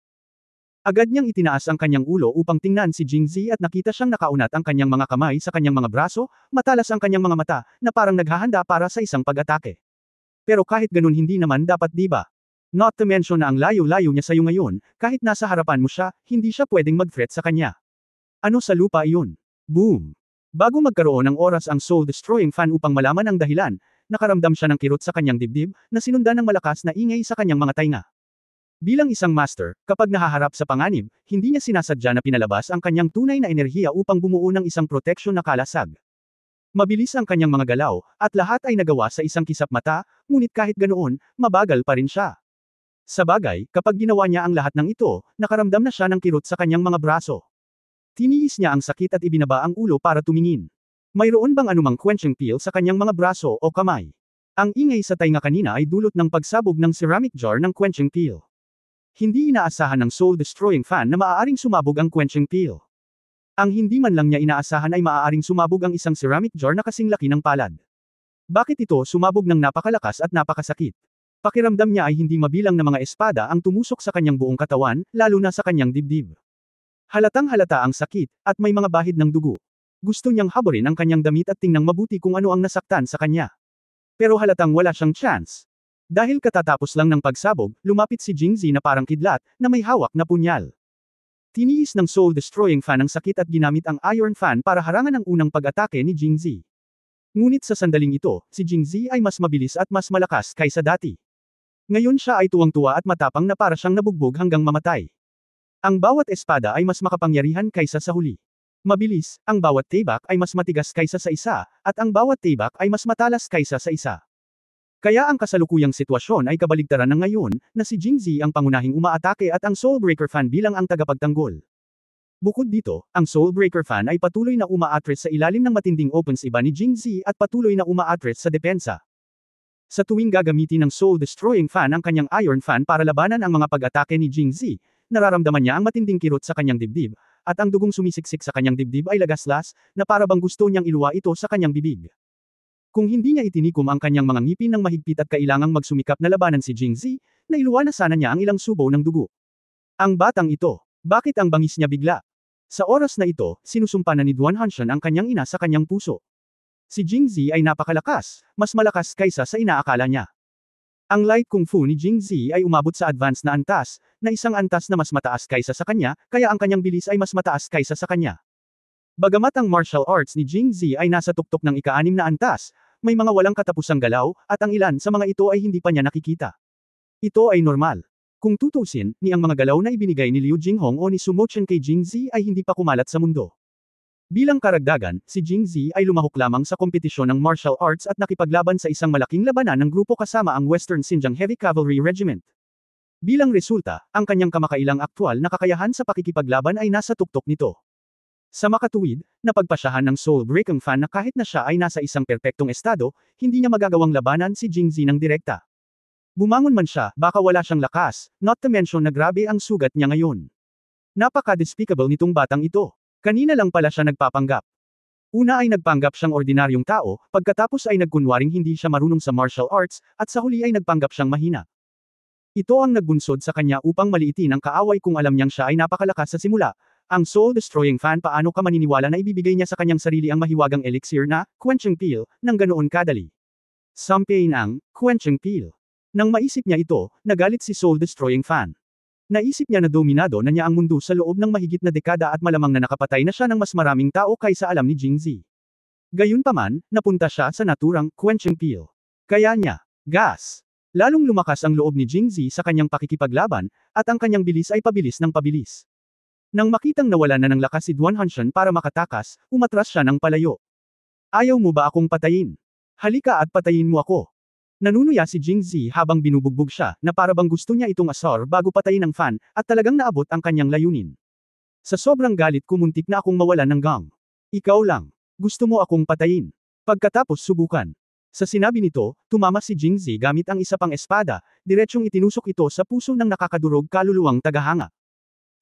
Agad niyang itinaas ang kanyang ulo upang tingnan si Jingzi at nakita siyang nakaunat ang kanyang mga kamay sa kanyang mga braso, matalas ang kanyang mga mata, na parang naghahanda para sa isang pag-atake. Pero kahit ganun hindi naman dapat, diba? Not to mention na ang layo-layo niya sa iyo ngayon, kahit nasa harapan mo siya, hindi siya pwedeng mag-threat sa kanya. Ano sa lupa iyon? Boom! Bago magkaroon ng oras ang soul-destroying fan upang malaman ang dahilan, nakaramdam siya ng kirot sa kanyang dibdib, na sinundan ng malakas na ingay sa kanyang mga tainga. Bilang isang master, kapag nahaharap sa panganib, hindi niya sinasadya na pinalabas ang kanyang tunay na enerhiya upang bumuo ng isang proteksyon na kalasag. Mabilis ang kanyang mga galaw, at lahat ay nagawa sa isang kisap mata, ngunit kahit ganoon, mabagal pa rin siya. Sa bagay, kapag ginawa niya ang lahat ng ito, nakaramdam na siya ng kirot sa kanyang mga braso. Tiniis niya ang sakit at ibinaba ang ulo para tumingin. Mayroon bang anumang quenching pill sa kanyang mga braso o kamay? Ang ingay sa tainga kanina ay dulot ng pagsabog ng ceramic jar ng quenching pill. Hindi inaasahan ng soul-destroying fan na maaaring sumabog ang quenching pill. Ang hindi man lang niya inaasahan ay maaaring sumabog ang isang ceramic jar na kasing laki ng palad. Bakit ito sumabog ng napakalakas at napakasakit? Pakiramdam niya ay hindi mabilang na mga espada ang tumusok sa kanyang buong katawan, lalo na sa kanyang dibdib. Halatang halata ang sakit, at may mga bahid ng dugo. Gusto niyang haburin ang kanyang damit at tingnang mabuti kung ano ang nasaktan sa kanya. Pero halatang wala siyang chance. Dahil katatapos lang ng pagsabog, lumapit si Jingzi na parang kidlat, na may hawak na punyal. Tiniis ng soul-destroying fan ang sakit at ginamit ang iron fan para harangan ang unang pag-atake ni Jingzi. Ngunit sa sandaling ito, si Jingzi ay mas mabilis at mas malakas kaysa dati. Ngayon siya ay tuwang-tuwa at matapang na para siyang nabugbog hanggang mamatay. Ang bawat espada ay mas makapangyarihan kaysa sa huli. Mabilis, ang bawat tibak ay mas matigas kaysa sa isa, at ang bawat tibak ay mas matalas kaysa sa isa. Kaya ang kasalukuyang sitwasyon ay kabaligtaran ng ngayon, na si Jingzi ang pangunahing umaatake at ang Soulbreaker fan bilang ang tagapagtanggol. Bukod dito, ang Soulbreaker fan ay patuloy na umaatres sa ilalim ng matinding opens iba ni Jingzi at patuloy na umaatres sa depensa. Sa tuwing gagamitin ng Soul-Destroying fan ang kanyang Iron Fan para labanan ang mga pag-atake ni Jingzi, nararamdaman niya ang matinding kirot sa kanyang dibdib, at ang dugong sumisiksik sa kanyang dibdib ay lagaslas, na para bang gusto niyang iluwa ito sa kanyang bibig. Kung hindi niya itinikom ang kanyang mga ngipin ng mahigpit at kailangang magsumikap na labanan si Jingzi, nailuwa na sana niya ang ilang subo ng dugo. Ang batang ito, bakit ang bangis niya bigla? Sa oras na ito, sinusumpa na ni Duan Hanshan ang kanyang ina sa kanyang puso. Si Jingzi ay napakalakas, mas malakas kaysa sa inaakala niya. Ang light kung fu ni Jingzi ay umabot sa advanced na antas, na isang antas na mas mataas kaysa sa kanya, kaya ang kanyang bilis ay mas mataas kaysa sa kanya. Bagamat ang martial arts ni Jingzi ay nasa tuktok ng ika-6 na antas, may mga walang katapusang galaw, at ang ilan sa mga ito ay hindi pa niya nakikita. Ito ay normal. Kung tutusin, ni ang mga galaw na ibinigay ni Liu Jinghong o ni Sumo Chen kay Jingzi ay hindi pa kumalat sa mundo. Bilang karagdagan, si Jingzi ay lumahok lamang sa kompetisyon ng martial arts at nakipaglaban sa isang malaking labanan ng grupo kasama ang Western Xinjiang Heavy Cavalry Regiment. Bilang resulta, ang kanyang kamakailang aktwal na kakayahan sa pakikipaglaban ay nasa tuktok nito. Sa makatuwid, napagpasyahan ng Soulbreaker fan na kahit na siya ay nasa isang perpektong estado, hindi niya magagawang labanan si Jingzi ng direkta. Bumangon man siya, baka wala siyang lakas, not to mention na grabe ang sugat niya ngayon. Napaka-despicable nitong batang ito. Kanina lang pala siya nagpapanggap. Una ay nagpanggap siyang ordinaryong tao, pagkatapos ay nagkunwaring hindi siya marunong sa martial arts, at sa huli ay nagpanggap siyang mahina. Ito ang nagbunsod sa kanya upang maliitin ang kaaway kung alam niyang siya ay napakalakas sa simula. Ang soul-destroying fan paano ka maniniwala na ibibigay niya sa kanyang sarili ang mahiwagang elixir na, quenching pill, nang ganoon kadali. Sampain ang, quenching pill. Nang maisip niya ito, nagalit si soul-destroying fan. Naisip niya na dominado na niya ang mundo sa loob ng mahigit na dekada at malamang na nakapatay na siya ng mas maraming tao kaysa alam ni Jingzi. Gayunpaman, napunta siya sa naturang, quenching pill. Kaya niya, gas. Lalong lumakas ang loob ni Jingzi sa kanyang pakikipaglaban, at ang kanyang bilis ay pabilis ng pabilis. Nang makitang nawalan na ng lakas si Duan Hanshan para makatakas, umatras siya ng palayo. Ayaw mo ba akong patayin? Halika at patayin mo ako. Nanunuya si Jingzi habang binubugbog siya, na para bang gusto niya itong asar bago patayin ang fan, at talagang naabot ang kanyang layunin. Sa sobrang galit ko muntik na akong mawalan ng gang. Ikaw lang. Gusto mo akong patayin. Pagkatapos subukan. Sa sinabi nito, tumama si Jingzi gamit ang isa pang espada, diretsyong itinusok ito sa puso ng nakakadurog kaluluwang tagahanga.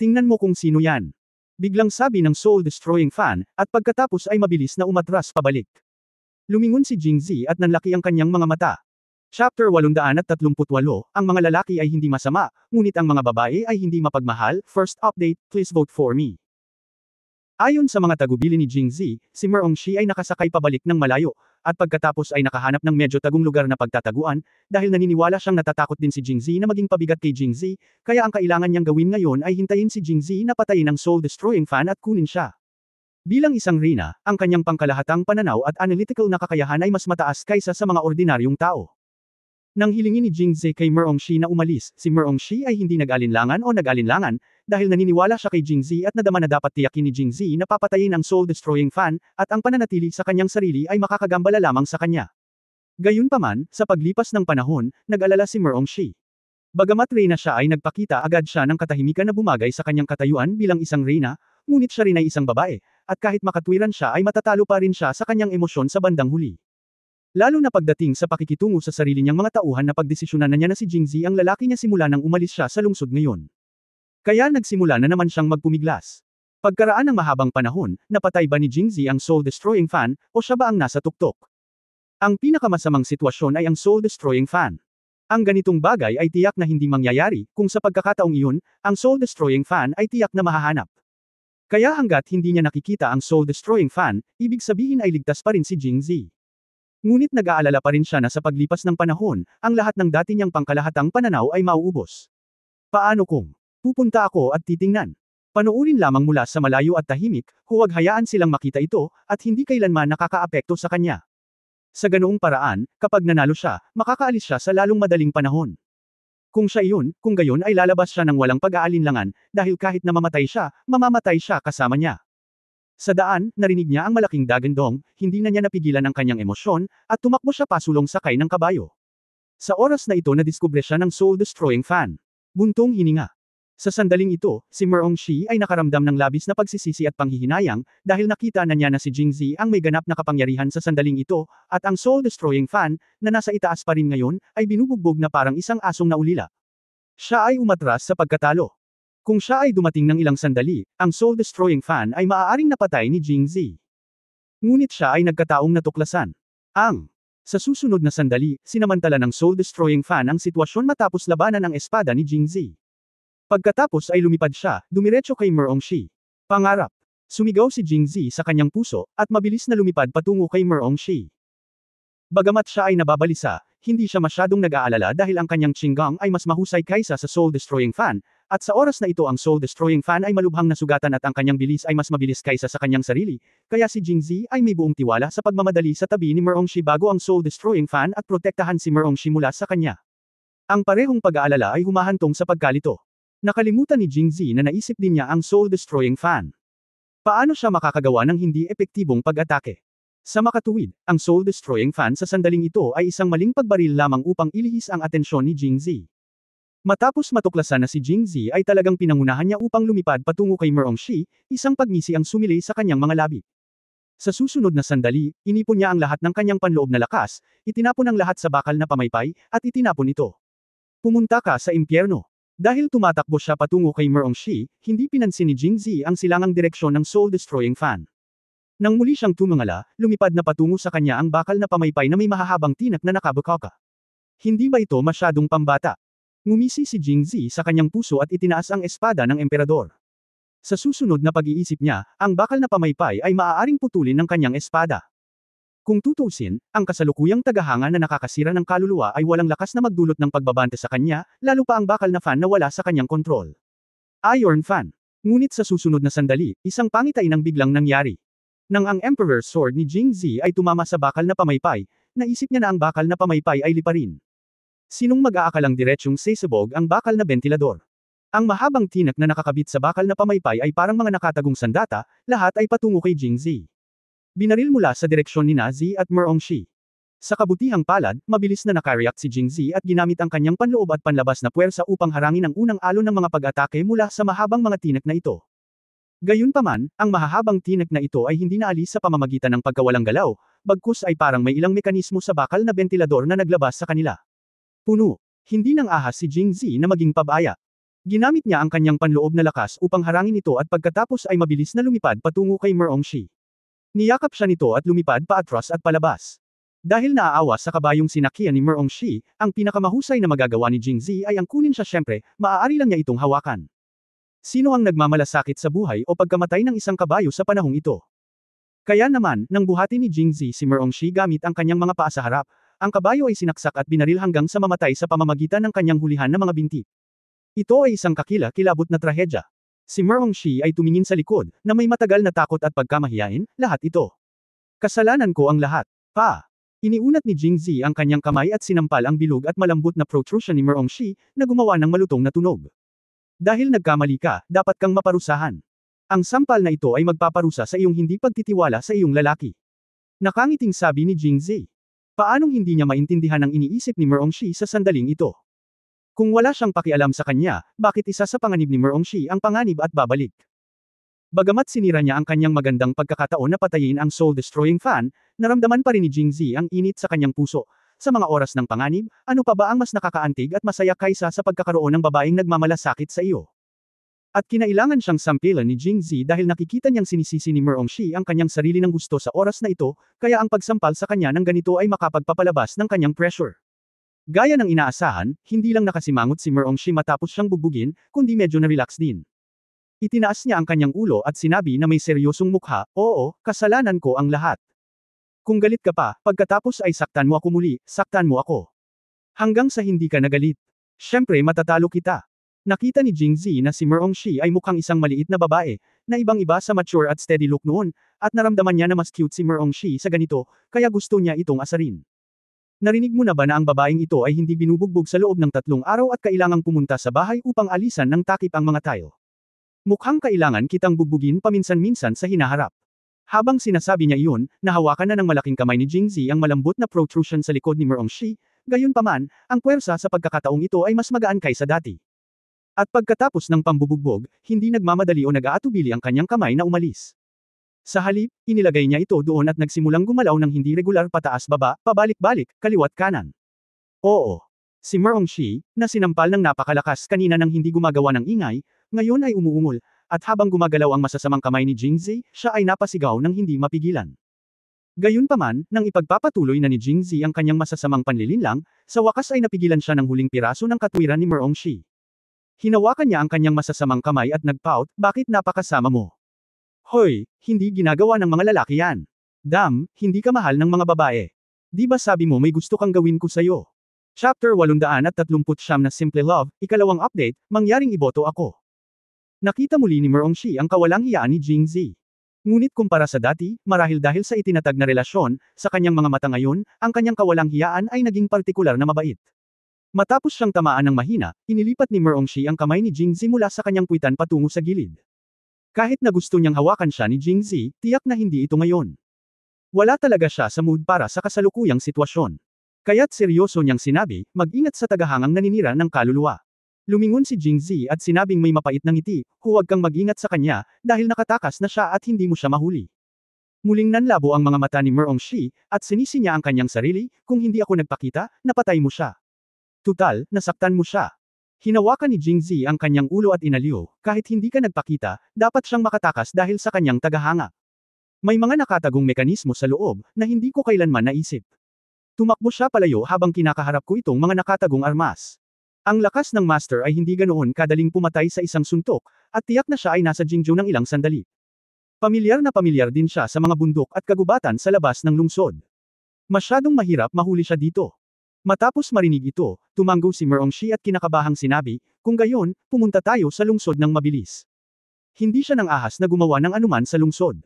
Tingnan mo kung sino yan. Biglang sabi ng soul-destroying fan, at pagkatapos ay mabilis na umatras pabalik. Lumingon si Jingzi at nanlaki ang kanyang mga mata. Chapter 838, ang mga lalaki ay hindi masama, ngunit ang mga babae ay hindi mapagmahal. First update, please vote for me. Ayon sa mga tagubili ni Jingzi, si Merongshi ay nakasakay pabalik ng malayo, at pagkatapos ay nakahanap ng medyo tagong lugar na pagtataguan, dahil naniniwala siyang natatakot din si Jingzi na maging pabigat kay Jingzi, kaya ang kailangan niyang gawin ngayon ay hintayin si Jingzi na patayin ang soul-destroying fan at kunin siya. Bilang isang reyna, ang kanyang pangkalahatang pananaw at analytical na kakayahan ay mas mataas kaysa sa mga ordinaryong tao. Nang hilingin ni Jingzi kay Merongshi na umalis, si Merongshi ay hindi nag-alinlangan, dahil naniniwala siya kay Jingzi at nadama na dapat tiyakin ni Jingzi na papatayin ang soul-destroying fan, at ang pananatili sa kanyang sarili ay makakagambala lamang sa kanya. Gayunpaman, sa paglipas ng panahon, nag-alala si Merongshi. Bagamat reyna siya ay nagpakita agad siya ng katahimikan na bumagay sa kanyang katayuan bilang isang reyna, ngunit siya rin ay isang babae, at kahit makatwiran siya ay matatalo pa rin siya sa kanyang emosyon sa bandang huli. Lalo na pagdating sa pakikitungo sa sarili niyang mga tauhan na pagdesisyonan na niya na si Jingzi ang lalaki niya simula nang umalis siya sa lungsod ngayon. Kaya nagsimula na naman siyang magpumiglas. Pagkaraan ng mahabang panahon, napatay ba ni Jingzi ang soul-destroying fan, o siya ba ang nasa tuktok? Ang pinakamasamang sitwasyon ay ang soul-destroying fan. Ang ganitong bagay ay tiyak na hindi mangyayari, kung sa pagkakataong iyon, ang soul-destroying fan ay tiyak na mahahanap. Kaya hanggat hindi niya nakikita ang soul-destroying fan, ibig sabihin ay ligtas pa rin si Jingzi. Ngunit nag-aalala pa rin siya na sa paglipas ng panahon, ang lahat ng dati niyang pangkalahatang pananaw ay mauubos. Paano kung pupunta ako at titingnan? Panoorin lamang mula sa malayo at tahimik, huwag hayaan silang makita ito, at hindi kailanman nakakaapekto sa kanya. Sa ganoong paraan, kapag nanalo siya, makakaalis siya sa lalong madaling panahon. Kung siya iyon, kung gayon ay lalabas siya ng walang pag-aalinlangan, dahil kahit na mamatay siya, mamamatay siya kasama niya. Sa daan, narinig niya ang malaking dagandong, hindi na niya napigilan ang kanyang emosyon, at tumakbo siya pasulong sakay ng kabayo. Sa oras na ito nadiskubre siya ng soul-destroying fan. Buntong hininga. Sa sandaling ito, si Merongshi ay nakaramdam ng labis na pagsisisi at panghihinayang, dahil nakita na niya na si Jingzi ang may ganap na kapangyarihan sa sandaling ito, at ang soul-destroying fan, na nasa itaas pa rin ngayon, ay binubugbog na parang isang asong naulila. Siya ay umatras sa pagkatalo. Kung siya ay dumating ng ilang sandali, ang soul-destroying fan ay maaaring napatay ni Jingzi. Ngunit siya ay nagkataong natuklasan. Sa susunod na sandali, sinamantala ng soul-destroying fan ang sitwasyon matapos labanan ang espada ni Jingzi. Pagkatapos ay lumipad siya, dumiretso kay Merongshi. Pangarap. Sumigaw si Jingzi sa kanyang puso, at mabilis na lumipad patungo kay Merongshi. Bagamat siya ay nababalisa, hindi siya masyadong nag-aalala dahil ang kanyang Qinggang ay mas mahusay kaysa sa soul-destroying fan, at sa oras na ito ang soul-destroying fan ay malubhang nasugatan at ang kanyang bilis ay mas mabilis kaysa sa kanyang sarili, kaya si Jingzi ay may buong tiwala sa pagmamadali sa tabi ni Merongshi bago ang soul-destroying fan at protektahan si Merongshi mula sa kanya. Ang parehong pag-aalala ay humahantong sa pagkalito. Nakalimutan ni Jingzi na naisip din niya ang soul-destroying fan. Paano siya makakagawa ng hindi epektibong pag-atake? Sa makatuwid, ang soul-destroying fan sa sandaling ito ay isang maling pagbaril lamang upang ilihis ang atensyon ni Jingzi. Matapos matuklasan na si Jingzi ay talagang pinangunahan niya upang lumipad patungo kay Merongshi, isang pagngisi ang sumili sa kanyang mga labi. Sa susunod na sandali, inipon niya ang lahat ng kanyang panloob na lakas, itinapon ang lahat sa bakal na pamaypay, at itinapon ito. Pumunta ka sa impyerno. Dahil tumatakbo siya patungo kay Merongshi, hindi pinansin ni Jingzi ang silangang direksyon ng soul-destroying fan. Nang muli siyang tumingala, lumipad na patungo sa kanya ang bakal na pamaypay na may mahahabang tinak na nakabukaka. Hindi ba ito masyadong pambata? Ngumisi si Jingzi sa kanyang puso at itinaas ang espada ng emperador. Sa susunod na pag-iisip niya, ang bakal na pamaypay ay maaaring putulin ng kanyang espada. Kung tutuusin, ang kasalukuyang tagahanga na nakakasira ng kaluluwa ay walang lakas na magdulot ng pagbabante sa kanya, lalo pa ang bakal na fan na wala sa kanyang kontrol. Iron Fan. Ngunit sa susunod na sandali, isang pangitain ang biglang nangyari. Nang ang Emperor's Sword ni Jingzi ay tumama sa bakal na pamaypay, naisip niya na ang bakal na pamaypay ay liparin. Sinong mag-aakalang diretsyong sesabog ang bakal na bentilador? Ang mahabang tinak na nakakabit sa bakal na pamaypay ay parang mga nakatagong sandata, lahat ay patungo kay Jingzi. Binaril mula sa direksyon ni Nazi at Merongshi. Sa kabutihang palad, mabilis na nakareact si Jingzi at ginamit ang kanyang panloob at panlabas na puwersa upang harangin ang unang alon ng mga pag-atake mula sa mahabang mga tinek na ito. Gayunpaman, ang mahahabang tinek na ito ay hindi naalis sa pamamagitan ng pagkawalang galaw, bagkus ay parang may ilang mekanismo sa bakal na bentilador na naglabas sa kanila. Puno. Hindi nang ahas si Jingzi na maging pabaya. Ginamit niya ang kanyang panloob na lakas upang harangin ito at pagkatapos ay mabilis na lumipad patungo kay Merongshi. Niyakap siya nito at lumipad paatras at palabas. Dahil naaawa sa kabayong sinakyan ni Merongshi, ang pinakamahusay na magagawa ni Jingzi ay ang kunin siya syempre, maaari lang niya itong hawakan. Sino ang nagmamalasakit sa buhay o pagkamatay ng isang kabayo sa panahong ito? Kaya naman, nang buhati ni Jingzi si Merongshi gamit ang kanyang mga paa sa harap, ang kabayo ay sinaksak at binaril hanggang sa mamatay sa pamamagitan ng kanyang hulihan na mga binti. Ito ay isang kakila-kilabot na trahedya. Si Merongshi ay tumingin sa likod, na may matagal na takot at pagkamahiyain, lahat ito. Kasalanan ko ang lahat. Pa! Iniunat ni Jingzi ang kanyang kamay at sinampal ang bilog at malambot na protrusion ni Merongshi, na gumawa ng malutong na tunog. Dahil nagkamali ka, dapat kang maparusahan. Ang sampal na ito ay magpaparusa sa iyong hindi pagtitiwala sa iyong lalaki. Nakangiting sabi ni Jingzi. Paanong hindi niya maintindihan ang iniisip ni Merongshi sa sandaling ito? Kung wala siyang pakialam sa kanya, bakit isa sa panganib ni Merongshi ang panganib at babalik? Bagamat sinira niya ang kanyang magandang pagkakataon na patayin ang soul-destroying fan, naramdaman pa rin ni Jingzi ang init sa kanyang puso. Sa mga oras ng panganib, ano pa ba ang mas nakakaantig at masaya kaysa sa pagkakaroon ng babaeng nagmamalasakit sa iyo? At kinailangan siyang sampilan ni Jingzi dahil nakikita niyang sinisisi ni Merongshi ang kanyang sarili ng gusto sa oras na ito, kaya ang pagsampal sa kanya ng ganito ay makapagpapalabas ng kanyang pressure. Gaya ng inaasahan, hindi lang nakasimangot si Merongshi matapos siyang bugbugin, kundi medyo na-relax din. Itinaas niya ang kanyang ulo at sinabi na may seryosong mukha, oo, kasalanan ko ang lahat. Kung galit ka pa, pagkatapos ay saktan mo ako muli, saktan mo ako. Hanggang sa hindi ka nagalit. Siyempre matatalo kita. Nakita ni Jingzi na si Merongshi ay mukhang isang maliit na babae, na ibang-iba sa mature at steady look noon, at naramdaman niya na mas cute si Merongshi sa ganito, kaya gusto niya itong asarin. Narinig mo na ba na ang babaeng ito ay hindi binubugbog sa loob ng 3 araw at kailangang pumunta sa bahay upang alisan ng takip ang mga tile? Mukhang kailangan kitang bugbugin paminsan-minsan sa hinaharap. Habang sinasabi niya iyon, nahawakan na ng malaking kamay ni Jingzi ang malambot na protrusion sa likod ni Merongshi, gayunpaman, ang puwersa sa pagkakataong ito ay mas magaan kaysa dati. At pagkatapos ng pambubugbog, hindi nagmamadali o nag-aatubili ang kanyang kamay na umalis. Sa halip, inilagay niya ito doon at nagsimulang gumalaw ng hindi regular pataas-baba, pabalik-balik, kaliwat-kanan. Oo. Si Merongshi, na sinampal ng napakalakas kanina nang hindi gumagawa ng ingay, ngayon ay umuungol, at habang gumagalaw ang masasamang kamay ni Jingzi, siya ay napasigaw ng hindi mapigilan. Gayunpaman, nang ipagpapatuloy na ni Jingzi ang kanyang masasamang panlilinlang, sa wakas ay napigilan siya ng huling piraso ng katwiran ni Merongshi. Hinawakan niya ang kanyang masasamang kamay at nagpout, bakit napakasama mo? Hoy, hindi ginagawa ng mga lalaki yan. Dam, hindi ka mahal ng mga babae. Di ba sabi mo may gusto kang gawin ko sa'yo? Chapter 839 na Simple Love, ikalawang update, mangyaring iboto ako. Nakita muli ni Merongshi ang kawalang hiyaan ni Jingzi. Ngunit kumpara sa dati, marahil dahil sa itinatag na relasyon, sa kanyang mga mata ngayon, ang kanyang kawalang hiyaan ay naging partikular na mabait. Matapos siyang tamaan ng mahina, inilipat ni Merongshi ang kamay ni Jingzi mula sa kanyang puwitan patungo sa gilid. Kahit na gusto niyang hawakan siya ni Jingzi, tiyak na hindi ito ngayon. Wala talaga siya sa mood para sa kasalukuyang sitwasyon. Kaya't seryoso niyang sinabi, mag-ingat sa tagahangang naninira ng kaluluwa. Lumingon si Jingzi at sinabing may mapait na ngiti, huwag kang mag-ingat sa kanya, dahil nakatakas na siya at hindi mo siya mahuli. Muling nanlabo ang mga mata ni Merongshi, at sinisi niya ang kanyang sarili, kung hindi ako nagpakita, napatay mo siya. Tutal, nasaktan mo siya. Hinawakan ni Jingzi ang kanyang ulo at inaliw, kahit hindi ka nagpakita, dapat siyang makatakas dahil sa kanyang tagahanga. May mga nakatagong mekanismo sa loob, na hindi ko kailanman naisip. Tumakbo siya palayo habang kinakaharap ko itong mga nakatagong armas. Ang lakas ng master ay hindi ganoon kadaling pumatay sa isang suntok, at tiyak na siya ay nasa Jingzhou ng ilang sandali. Pamilyar na pamilyar din siya sa mga bundok at kagubatan sa labas ng lungsod. Masyadong mahirap mahuli siya dito. Matapos marinig ito, tumanggo si Merongshi at kinakabahang sinabi, kung gayon, pumunta tayo sa lungsod ng mabilis. Hindi siya nang ahas na gumawa ng anuman sa lungsod.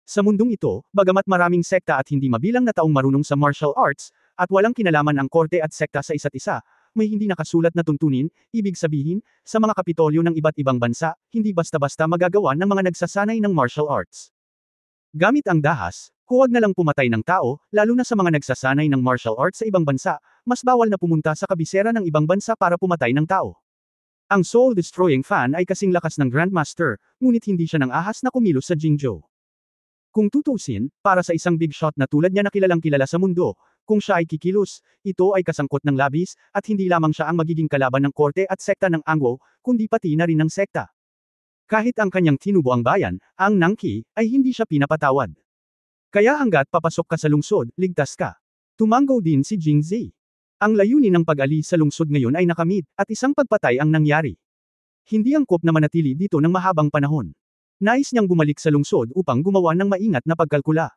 Sa mundong ito, bagamat maraming sekta at hindi mabilang na taong marunong sa martial arts, at walang kinalaman ang korte at sekta sa isa't isa, may hindi nakasulat na tuntunin, ibig sabihin, sa mga kapitolyo ng iba't ibang bansa, hindi basta-basta magagawa ng mga nagsasanay ng martial arts. Gamit ang dahas, huwag na lang pumatay ng tao, lalo na sa mga nagsasanay ng martial arts sa ibang bansa, mas bawal na pumunta sa kabisera ng ibang bansa para pumatay ng tao. Ang soul-destroying fan ay kasing lakas ng Grandmaster, ngunit hindi siya ng ahas na kumilos sa Jingzhou. Kung tutusin, para sa isang big shot na tulad niya na kilalang kilala sa mundo, kung siya ay kikilos, ito ay kasangkot ng labis, at hindi lamang siya ang magiging kalaban ng korte at sekta ng Angwo, kundi pati na rin ng sekta. Kahit ang kanyang tinubo ang bayan, ang Nangqi, ay hindi siya pinapatawad. Kaya hanggat papasok ka sa lungsod, ligtas ka. Tumanggo din si Jingzi. Ang layunin ng pag-alis sa lungsod ngayon ay nakamit, at isang pagpatay ang nangyari. Hindi angkop na manatili dito ng mahabang panahon. Nais niyang bumalik sa lungsod upang gumawa ng maingat na pagkalkula.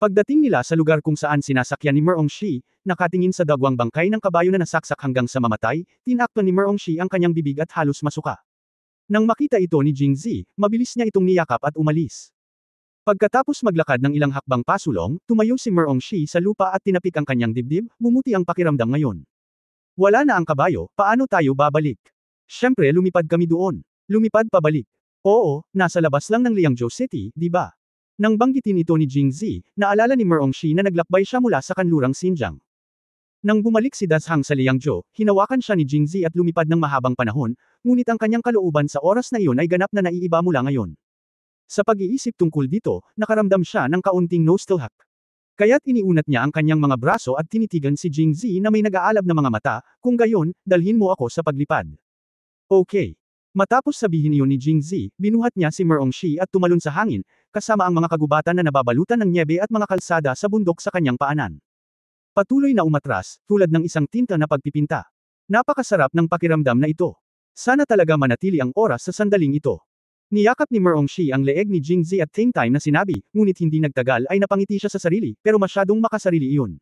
Pagdating nila sa lugar kung saan sinasakyan ni Merongshi, nakatingin sa dagwang bangkay ng kabayo na nasaksak hanggang sa mamatay, tinakpan ni Merongshi ang kanyang bibig at halos masuka. Nang makita ito ni Jingzi, mabilis niya itong niyakap at umalis. Pagkatapos maglakad ng ilang hakbang pasulong, tumayo si Merongshi sa lupa at tinapik ang kanyang dibdib, bumuti ang pakiramdam ngayon. Wala na ang kabayo, paano tayo babalik? Siyempre lumipad kami doon. Lumipad pabalik. Oo, nasa labas lang ng Liangzhou City, di ba? Nang banggitin ito ni Jingzi, naalala ni Merongshi na naglakbay siya mula sa kanlurang Xinjiang. Nang bumalik si Dashang sa Liangzhou, hinawakan siya ni Jingzi at lumipad ng mahabang panahon, ngunit ang kanyang kalooban sa oras na iyon ay ganap na naiiba mula ngayon. Sa pag-iisip tungkol dito, nakaramdam siya ng kaunting nostalgia. Kaya't iniunat niya ang kanyang mga braso at tinitigan si Jingzi na may nag-aalab na mga mata, kung gayon, dalhin mo ako sa paglipad. Okay. Matapos sabihin iyon ni Jingzi, binuhat niya si Merongshi at tumalon sa hangin, kasama ang mga kagubatan na nababalutan ng nyebe at mga kalsada sa bundok sa kanyang paanan. Patuloy na umatras, tulad ng isang tinta na pagpipinta. Napakasarap ng pakiramdam na ito. Sana talaga manatili ang oras sa sandaling ito. Niyakap ni Merongshi ang leeg ni Jingzi at same time na sinabi, ngunit hindi nagtagal ay napangiti siya sa sarili, pero masyadong makasarili iyon.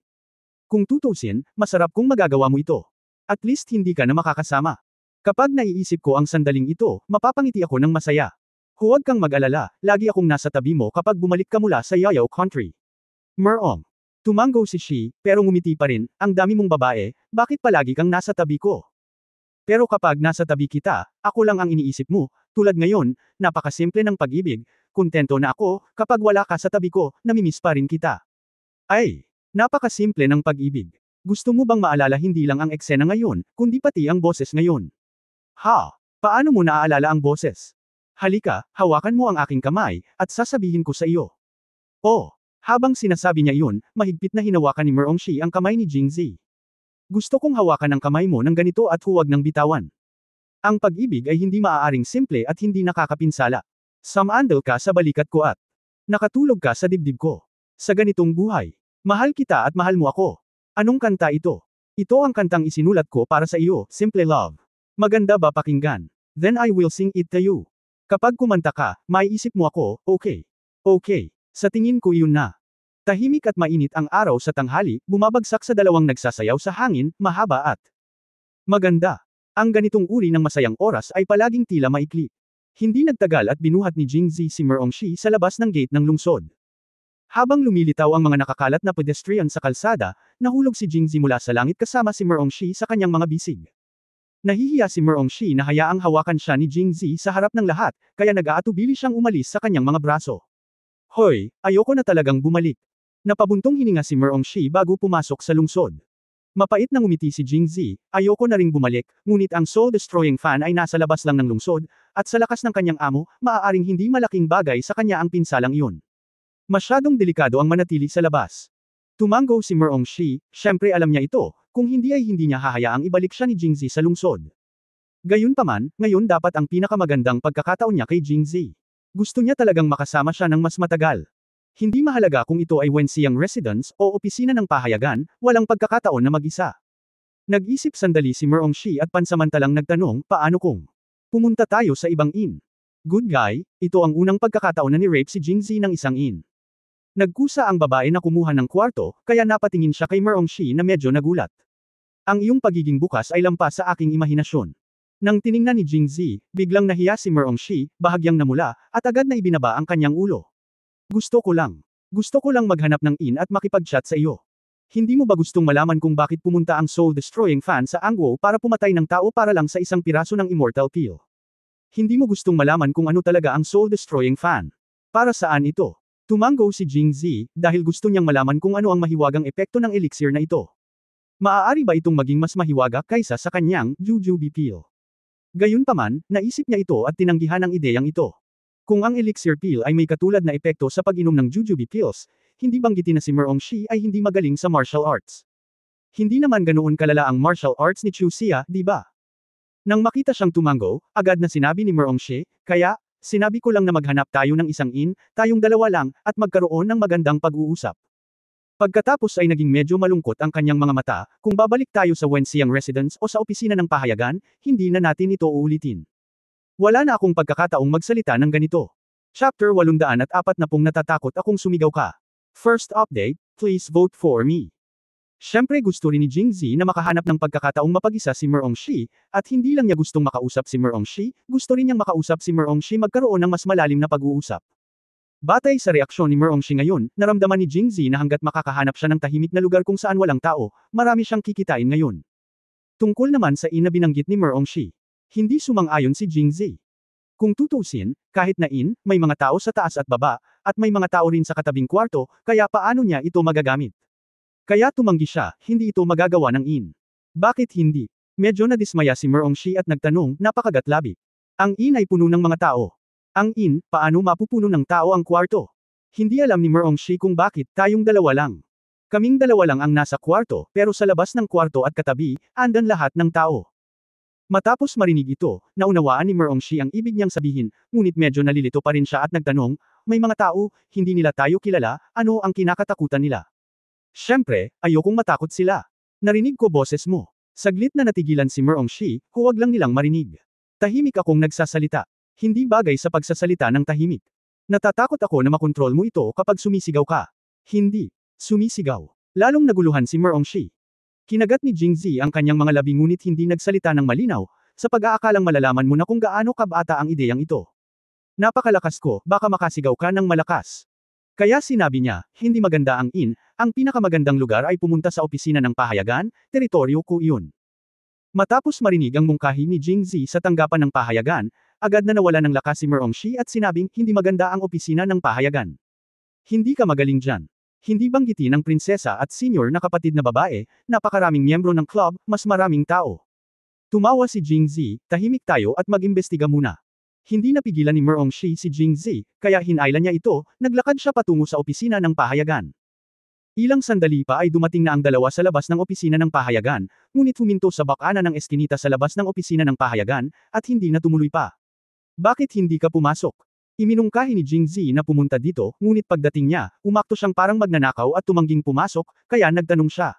Kung tutusin, masarap kung magagawa mo ito. At least hindi ka na makakasama. Kapag naiisip ko ang sandaling ito, mapapangiti ako ng masaya. Huwag kang mag-alala, lagi akong nasa tabi mo kapag bumalik ka mula sa Yayao Country. Merong. Tumanggo si Shi, pero ngumiti pa rin, ang dami mong babae, bakit palagi kang nasa tabi ko? Pero kapag nasa tabi kita, ako lang ang iniisip mo, tulad ngayon, napakasimple ng pag-ibig, kontento na ako, kapag wala ka sa tabi ko, namimiss pa rin kita. Ay, napakasimple ng pag-ibig. Gusto mo bang maalala hindi lang ang eksena ngayon, kundi pati ang boses ngayon? Ha? Paano mo naaalala ang boses? Halika, hawakan mo ang aking kamay, at sasabihin ko sa iyo. Oh. Habang sinasabi niya iyon, mahigpit na hinawakan ni Merongshi ang kamay ni Jingzi. Gusto kong hawakan ang kamay mo ng ganito at huwag nang bitawan. Ang pag-ibig ay hindi maaaring simple at hindi nakakapinsala. Sumandal ka sa balikat ko at nakatulog ka sa dibdib ko. Sa ganitong buhay, mahal kita at mahal mo ako. Anong kanta ito? Ito ang kantang isinulat ko para sa iyo, Simple Love. Maganda ba pakinggan? Then I will sing it to you. Kapag kumanta ka, maiisip mo ako, okay. Okay. Sa tingin ko iyon na. Tahimik at mainit ang araw sa tanghali, bumabagsak sa dalawang nagsasayaw sa hangin, mahaba at maganda. Ang ganitong uri ng masayang oras ay palaging tila maikli. Hindi nagtagal at binuhat ni Jingzi si Merongshi sa labas ng gate ng lungsod. Habang lumilitaw ang mga nakakalat na pedestrian sa kalsada, nahulog si Jingzi mula sa langit kasama si Merongshi sa kanyang mga bisig. Nahihiya si Merongshi na hayaang hawakan siya ni Jingzi sa harap ng lahat, kaya nag-aatubili siyang umalis sa kanyang mga braso. Hoy, ayoko na talagang bumalik. Napabuntong hininga si Merongshi bago pumasok sa lungsod. Mapait na ngumiti si Jingzi, ayoko na ring bumalik, ngunit ang soul-destroying fan ay nasa labas lang ng lungsod, at sa lakas ng kanyang amo, maaaring hindi malaking bagay sa kanya ang pinsalang iyon. Masyadong delikado ang manatili sa labas. Tumanggo si Merongshi, syempre alam niya ito, kung hindi ay hindi niya hahayaang ibalik siya ni Jingzi sa lungsod. Gayunpaman, ngayon dapat ang pinakamagandang pagkakataon niya kay Jingzi. Gusto niya talagang makasama siya ng mas matagal. Hindi mahalaga kung ito ay Wenxiang Residence o opisina ng pahayagan, walang pagkakataon na mag-isa. Nag-isip sandali si Merongshi at pansamantalang nagtanong, paano kung pumunta tayo sa ibang inn? Good guy, ito ang unang pagkakataon na ni-rape si Jingzi ng isang inn. Nagkusa ang babae na kumuha ng kwarto, kaya napatingin siya kay Merongshi na medyo nagulat. Ang iyong pagiging bukas ay lampas sa aking imahinasyon. Nang tiningnan ni Jingzi, biglang nahiya si Merongshi, bahagyang namula, at agad na ibinaba ang kanyang ulo. Gusto ko lang maghanap ng inn at makipag-chat sa iyo. Hindi mo ba gustong malaman kung bakit pumunta ang soul-destroying fan sa Angwo para pumatay ng tao para lang sa isang piraso ng immortal pill? Hindi mo gustong malaman kung ano talaga ang soul-destroying fan? Para saan ito? Tumango si Jingzi, dahil gusto niyang malaman kung ano ang mahiwagang epekto ng elixir na ito. Maaari ba itong maging mas mahiwaga kaysa sa kanyang jujube pill? Gayunpaman, naisip niya ito at tinanggihan ang ideyang ito. Kung ang elixir pill ay may katulad na epekto sa pag-inom ng jujube pills, hindi banggitin na si Merongshi ay hindi magaling sa martial arts. Hindi naman ganoon kalala ang martial arts ni Chu Xia, di ba? Nang makita siyang tumango, agad na sinabi ni Merongshi, kaya, sinabi ko lang na maghanap tayo ng isang inn, tayong dalawa lang, at magkaroon ng magandang pag-uusap. Pagkatapos ay naging medyo malungkot ang kanyang mga mata, kung babalik tayo sa Wenxiang residence o sa opisina ng pahayagan, hindi na natin ito uulitin. Wala na akong pagkakataong magsalita ng ganito. Chapter 840 Natatakot akong sumigaw ka. First update, please vote for me. Siyempre gusto rin ni Jingzi na makahanap ng pagkakataong mapag-isa si Merongshi, at hindi lang niya gustong makausap si Merongshi, gusto rin niyang makausap si Merongshi magkaroon ng mas malalim na pag-uusap. Batay sa reaksyon ni Merongshi ngayon, naramdaman ni Jingzi na hanggat makakahanap siya ng tahimik na lugar kung saan walang tao, marami siyang kikitain ngayon. Tungkol naman sa inn na binanggit ni Merongshi. Hindi sumang-ayon si Jingzi. Kung tutusin, kahit na inn, may mga tao sa taas at baba, at may mga tao rin sa katabing kwarto, kaya paano niya ito magagamit? Kaya tumanggi siya, hindi ito magagawa ng inn. Bakit hindi? Medyo nadismaya si Merongshi at nagtanong, napakagatlabi. Ang inn ay puno ng mga tao. Ang inn, paano mapupuno ng tao ang kwarto? Hindi alam ni Merongshi kung bakit tayong dalawa lang. Kaming dalawa lang ang nasa kwarto, pero sa labas ng kwarto at katabi, andan lahat ng tao. Matapos marinig ito, naunawaan ni Merongshi ang ibig niyang sabihin, ngunit medyo nalilito pa rin siya at nagtanong, may mga tao, hindi nila tayo kilala, ano ang kinakatakutan nila? Siyempre, ayokong matakot sila. Narinig ko boses mo. Saglit na natigilan si Merongshi, huwag lang nilang marinig. Tahimik akong nagsasalita. Hindi bagay sa pagsasalita ng tahimik. Natatakot ako na makontrol mo ito kapag sumisigaw ka. Hindi. Sumisigaw. Lalong naguluhan si Merongshi. Kinagat ni Jingzi ang kanyang mga labi ngunit hindi nagsalita ng malinaw, sa pag-aakalang malalaman mo na kung gaano kabata ang ideyang ito. Napakalakas ko, baka makasigaw ka ng malakas. Kaya sinabi niya, hindi maganda ang inn, ang pinakamagandang lugar ay pumunta sa opisina ng pahayagan, teritoryo ko iyon. Matapos marinig ang mungkahi ni Jingzi sa tanggapan ng pahayagan, agad na nawala ng lakas si Merongshi at sinabing hindi maganda ang opisina ng pahayagan. Hindi ka magaling dyan. Hindi banggitin ng prinsesa at senior na kapatid na babae, napakaraming miyembro ng club, mas maraming tao. Tumawa si Jingzi, tahimik tayo at mag-imbestiga muna. Hindi napigilan ni Merongshi si Jingzi, kaya hinailan niya ito, naglakad siya patungo sa opisina ng pahayagan. Ilang sandali pa ay dumating na ang dalawa sa labas ng opisina ng pahayagan, ngunit huminto sa bakanan ng eskinita sa labas ng opisina ng pahayagan, at hindi na tumuloy pa. Bakit hindi ka pumasok? Iminungkahi ni Jingzi na pumunta dito, ngunit pagdating niya, umakto siyang parang magnanakaw at tumangging pumasok, kaya nagtanong siya.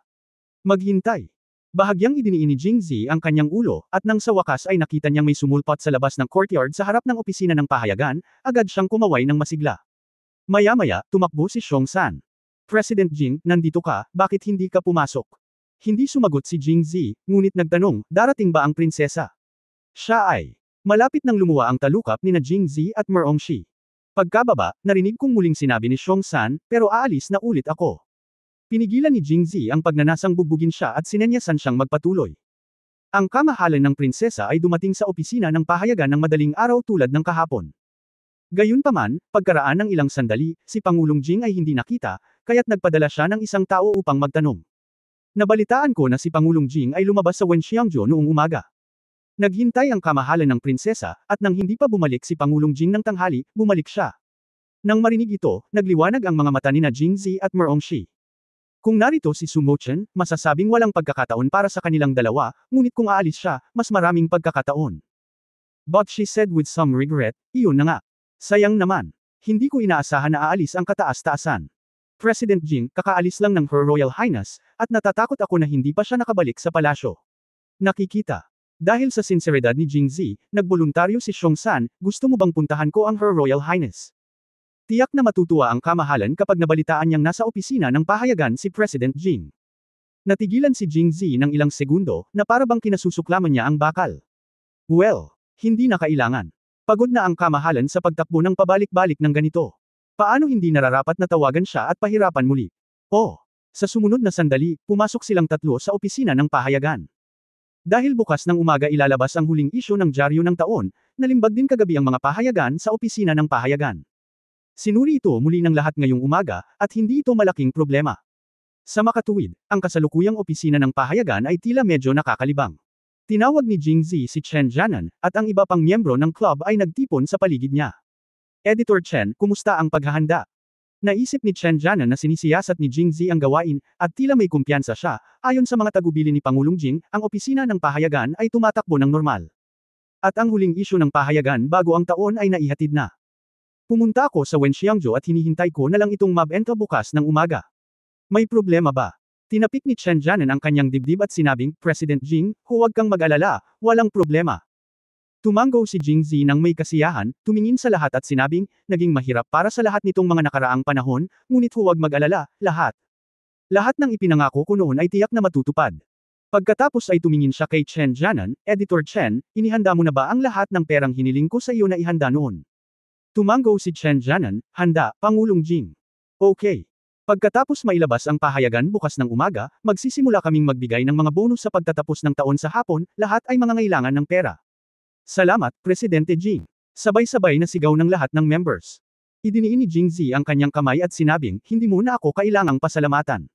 Maghintay. Bahagyang idiniin ni Jingzi ang kanyang ulo, at nang sa wakas ay nakita niyang may sumulpot sa labas ng courtyard sa harap ng opisina ng pahayagan, agad siyang kumaway ng masigla. Maya-maya, tumakbo si Xiongsan. President Jing, nandito ka, bakit hindi ka pumasok? Hindi sumagot si Jingzi, ngunit nagtanong, darating ba ang prinsesa? Siya ay. Malapit nang lumuwa ang talukap ni na Jingzi at Merongshi. Pagkababa, narinig kong muling sinabi ni Xiongsan, pero aalis na ulit ako. Pinigilan ni Jingzi ang pagnanasang bugbugin siya at sinenyasan siyang magpatuloy. Ang kamahalan ng prinsesa ay dumating sa opisina ng pahayagan ng madaling araw tulad ng kahapon. Gayunpaman, pagkaraan ng ilang sandali, si Pangulong Jing ay hindi nakita, kaya't nagpadala siya ng isang tao upang magtanong. Nabalitaan ko na si Pangulong Jing ay lumabas sa Wenxiangzhou noong umaga. Naghintay ang kamahalan ng prinsesa, at nang hindi pa bumalik si Pangulong Jing ng tanghali, bumalik siya. Nang marinig ito, nagliwanag ang mga mata ni na Jingzi at Merongshi. Kung narito si Su Mochen, masasabing walang pagkakataon para sa kanilang dalawa, ngunit kung aalis siya, mas maraming pagkakataon. But she said with some regret, iyon na nga. Sayang naman. Hindi ko inaasahan na aalis ang kataas-taasan. President Jing, kakaalis lang ng Her Royal Highness, at natatakot ako na hindi pa siya nakabalik sa palasyo. Nakikita. Dahil sa sinseridad ni Jingzi, nagboluntaryo si Xiongsan, gusto mo bang puntahan ko ang Her Royal Highness? Tiyak na matutuwa ang kamahalan kapag nabalitaan niyang nasa opisina ng pahayagan si President Jing. Natigilan si Jingzi ng ilang segundo, na para bang kinasusuklaman niya ang bakal. Well, hindi na kailangan. Pagod na ang kamahalan sa pagtakbo ng pabalik-balik ng ganito. Paano hindi nararapat na tawagan siya at pahirapan muli? Oh! Sa sumunod na sandali, pumasok silang tatlo sa opisina ng pahayagan. Dahil bukas ng umaga ilalabas ang huling isyu ng dyaryo ng taon, nalimbag din kagabi ang mga pahayagan sa opisina ng pahayagan. Sinuri ito muli ng lahat ngayong umaga, at hindi ito malaking problema. Sa makatuwid, ang kasalukuyang opisina ng pahayagan ay tila medyo nakakalibang. Tinawag ni Jingzi si Chen Jianan, at ang iba pang miyembro ng club ay nagtipon sa paligid niya. Editor Chen, kumusta ang paghahanda? Naisip ni Chen Jianan na sinisiyasat ni Jingzi ang gawain, at tila may kumpiyansa siya. Ayon sa mga tagubilin ni Pangulong Jing, ang opisina ng pahayagan ay tumatakbo ng normal. At ang huling isyu ng pahayagan bago ang taon ay naihatid na. Pumunta ako sa Wenxiangzhou at hinihintay ko na lang itong mabenta bukas ng umaga. May problema ba? Tinapik ni Chen Jianan ang kanyang dibdib at sinabing, President Jing, huwag kang mag-alala, walang problema. Tumango si Jingzi nang may kasiyahan, tumingin sa lahat at sinabing, naging mahirap para sa lahat nitong mga nakaraang panahon, ngunit huwag mag-alala, lahat. Lahat ng ipinangako ko noon ay tiyak na matutupad. Pagkatapos ay tumingin siya kay Chen Jianan, Editor Chen, inihanda mo na ba ang lahat ng perang hiniling ko sa iyo na ihanda noon? Tumango si Chen Jianan, handa, Pangulong Jing. Okay. Pagkatapos mailabas ang pahayagan bukas ng umaga, magsisimula kaming magbigay ng mga bonus sa pagtatapos ng taon sa hapon, lahat ay mangangailangan ng pera. Salamat, Presidente Jing. Sabay-sabay na sigaw ng lahat ng members. Idiniin ni Jingzi ang kanyang kamay at sinabing, hindi mo na ako kailangang pasalamatan.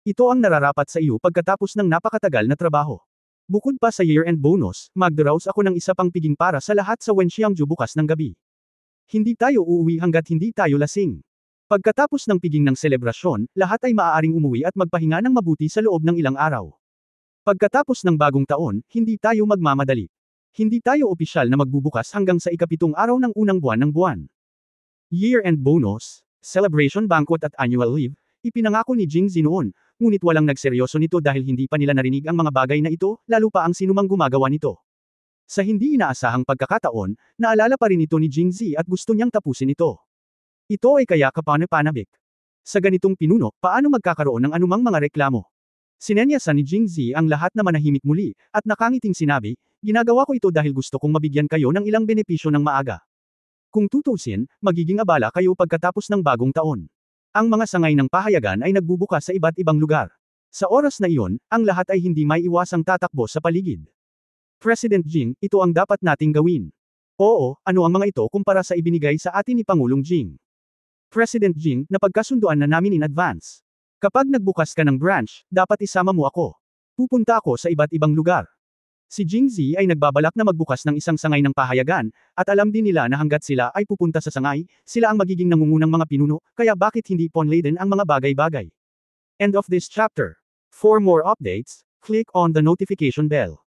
Ito ang nararapat sa iyo pagkatapos ng napakatagal na trabaho. Bukod pa sa year-end bonus, magdaraos ako ng isa pang piging para sa lahat sa Wenxiangzhou bukas ng gabi. Hindi tayo uuwi hanggat hindi tayo lasing. Pagkatapos ng piging ng selebrasyon, lahat ay maaaring umuwi at magpahinga ng mabuti sa loob ng ilang araw. Pagkatapos ng bagong taon, hindi tayo magmamadali. Hindi tayo opisyal na magbubukas hanggang sa ikapitong araw ng unang buwan ng buwan. Year-end bonus, celebration banquet at annual leave, ipinangako ni Jingzi noon, ngunit walang nagseryoso nito dahil hindi pa nila narinig ang mga bagay na ito, lalo pa ang sinumang gumagawa nito. Sa hindi inaasahang pagkakataon, naalala pa rin ito ni Jingzi at gusto niyang tapusin ito. Ito ay kaya kapanapanabik. Sa ganitong pinuno, paano magkakaroon ng anumang mga reklamo? Sinenyasan ni Jingzi ang lahat na manahimik muli, at nakangiting sinabi, ginagawa ko ito dahil gusto kong mabigyan kayo ng ilang benepisyo ng maaga. Kung tutusin, magiging abala kayo pagkatapos ng bagong taon. Ang mga sangay ng pahayagan ay nagbubukas sa iba't ibang lugar. Sa oras na iyon, ang lahat ay hindi may iwasang tatakbo sa paligid. President Jing, ito ang dapat nating gawin. Oo, ano ang mga ito kumpara sa ibinigay sa atin ni Pangulong Jing? President Jing, napagkasunduan na namin in advance. Kapag nagbukas ka ng branch, dapat isama mo ako. Pupunta ako sa iba't ibang lugar. Si Jingzi ay nagbabalak na magbukas ng isang sangay ng pahayagan, at alam din nila na hanggat sila ay pupunta sa sangay, sila ang magiging nangungunang mga pinuno, kaya bakit hindi pawn-laden ang mga bagay-bagay. End of this chapter. For more updates, click on the notification bell.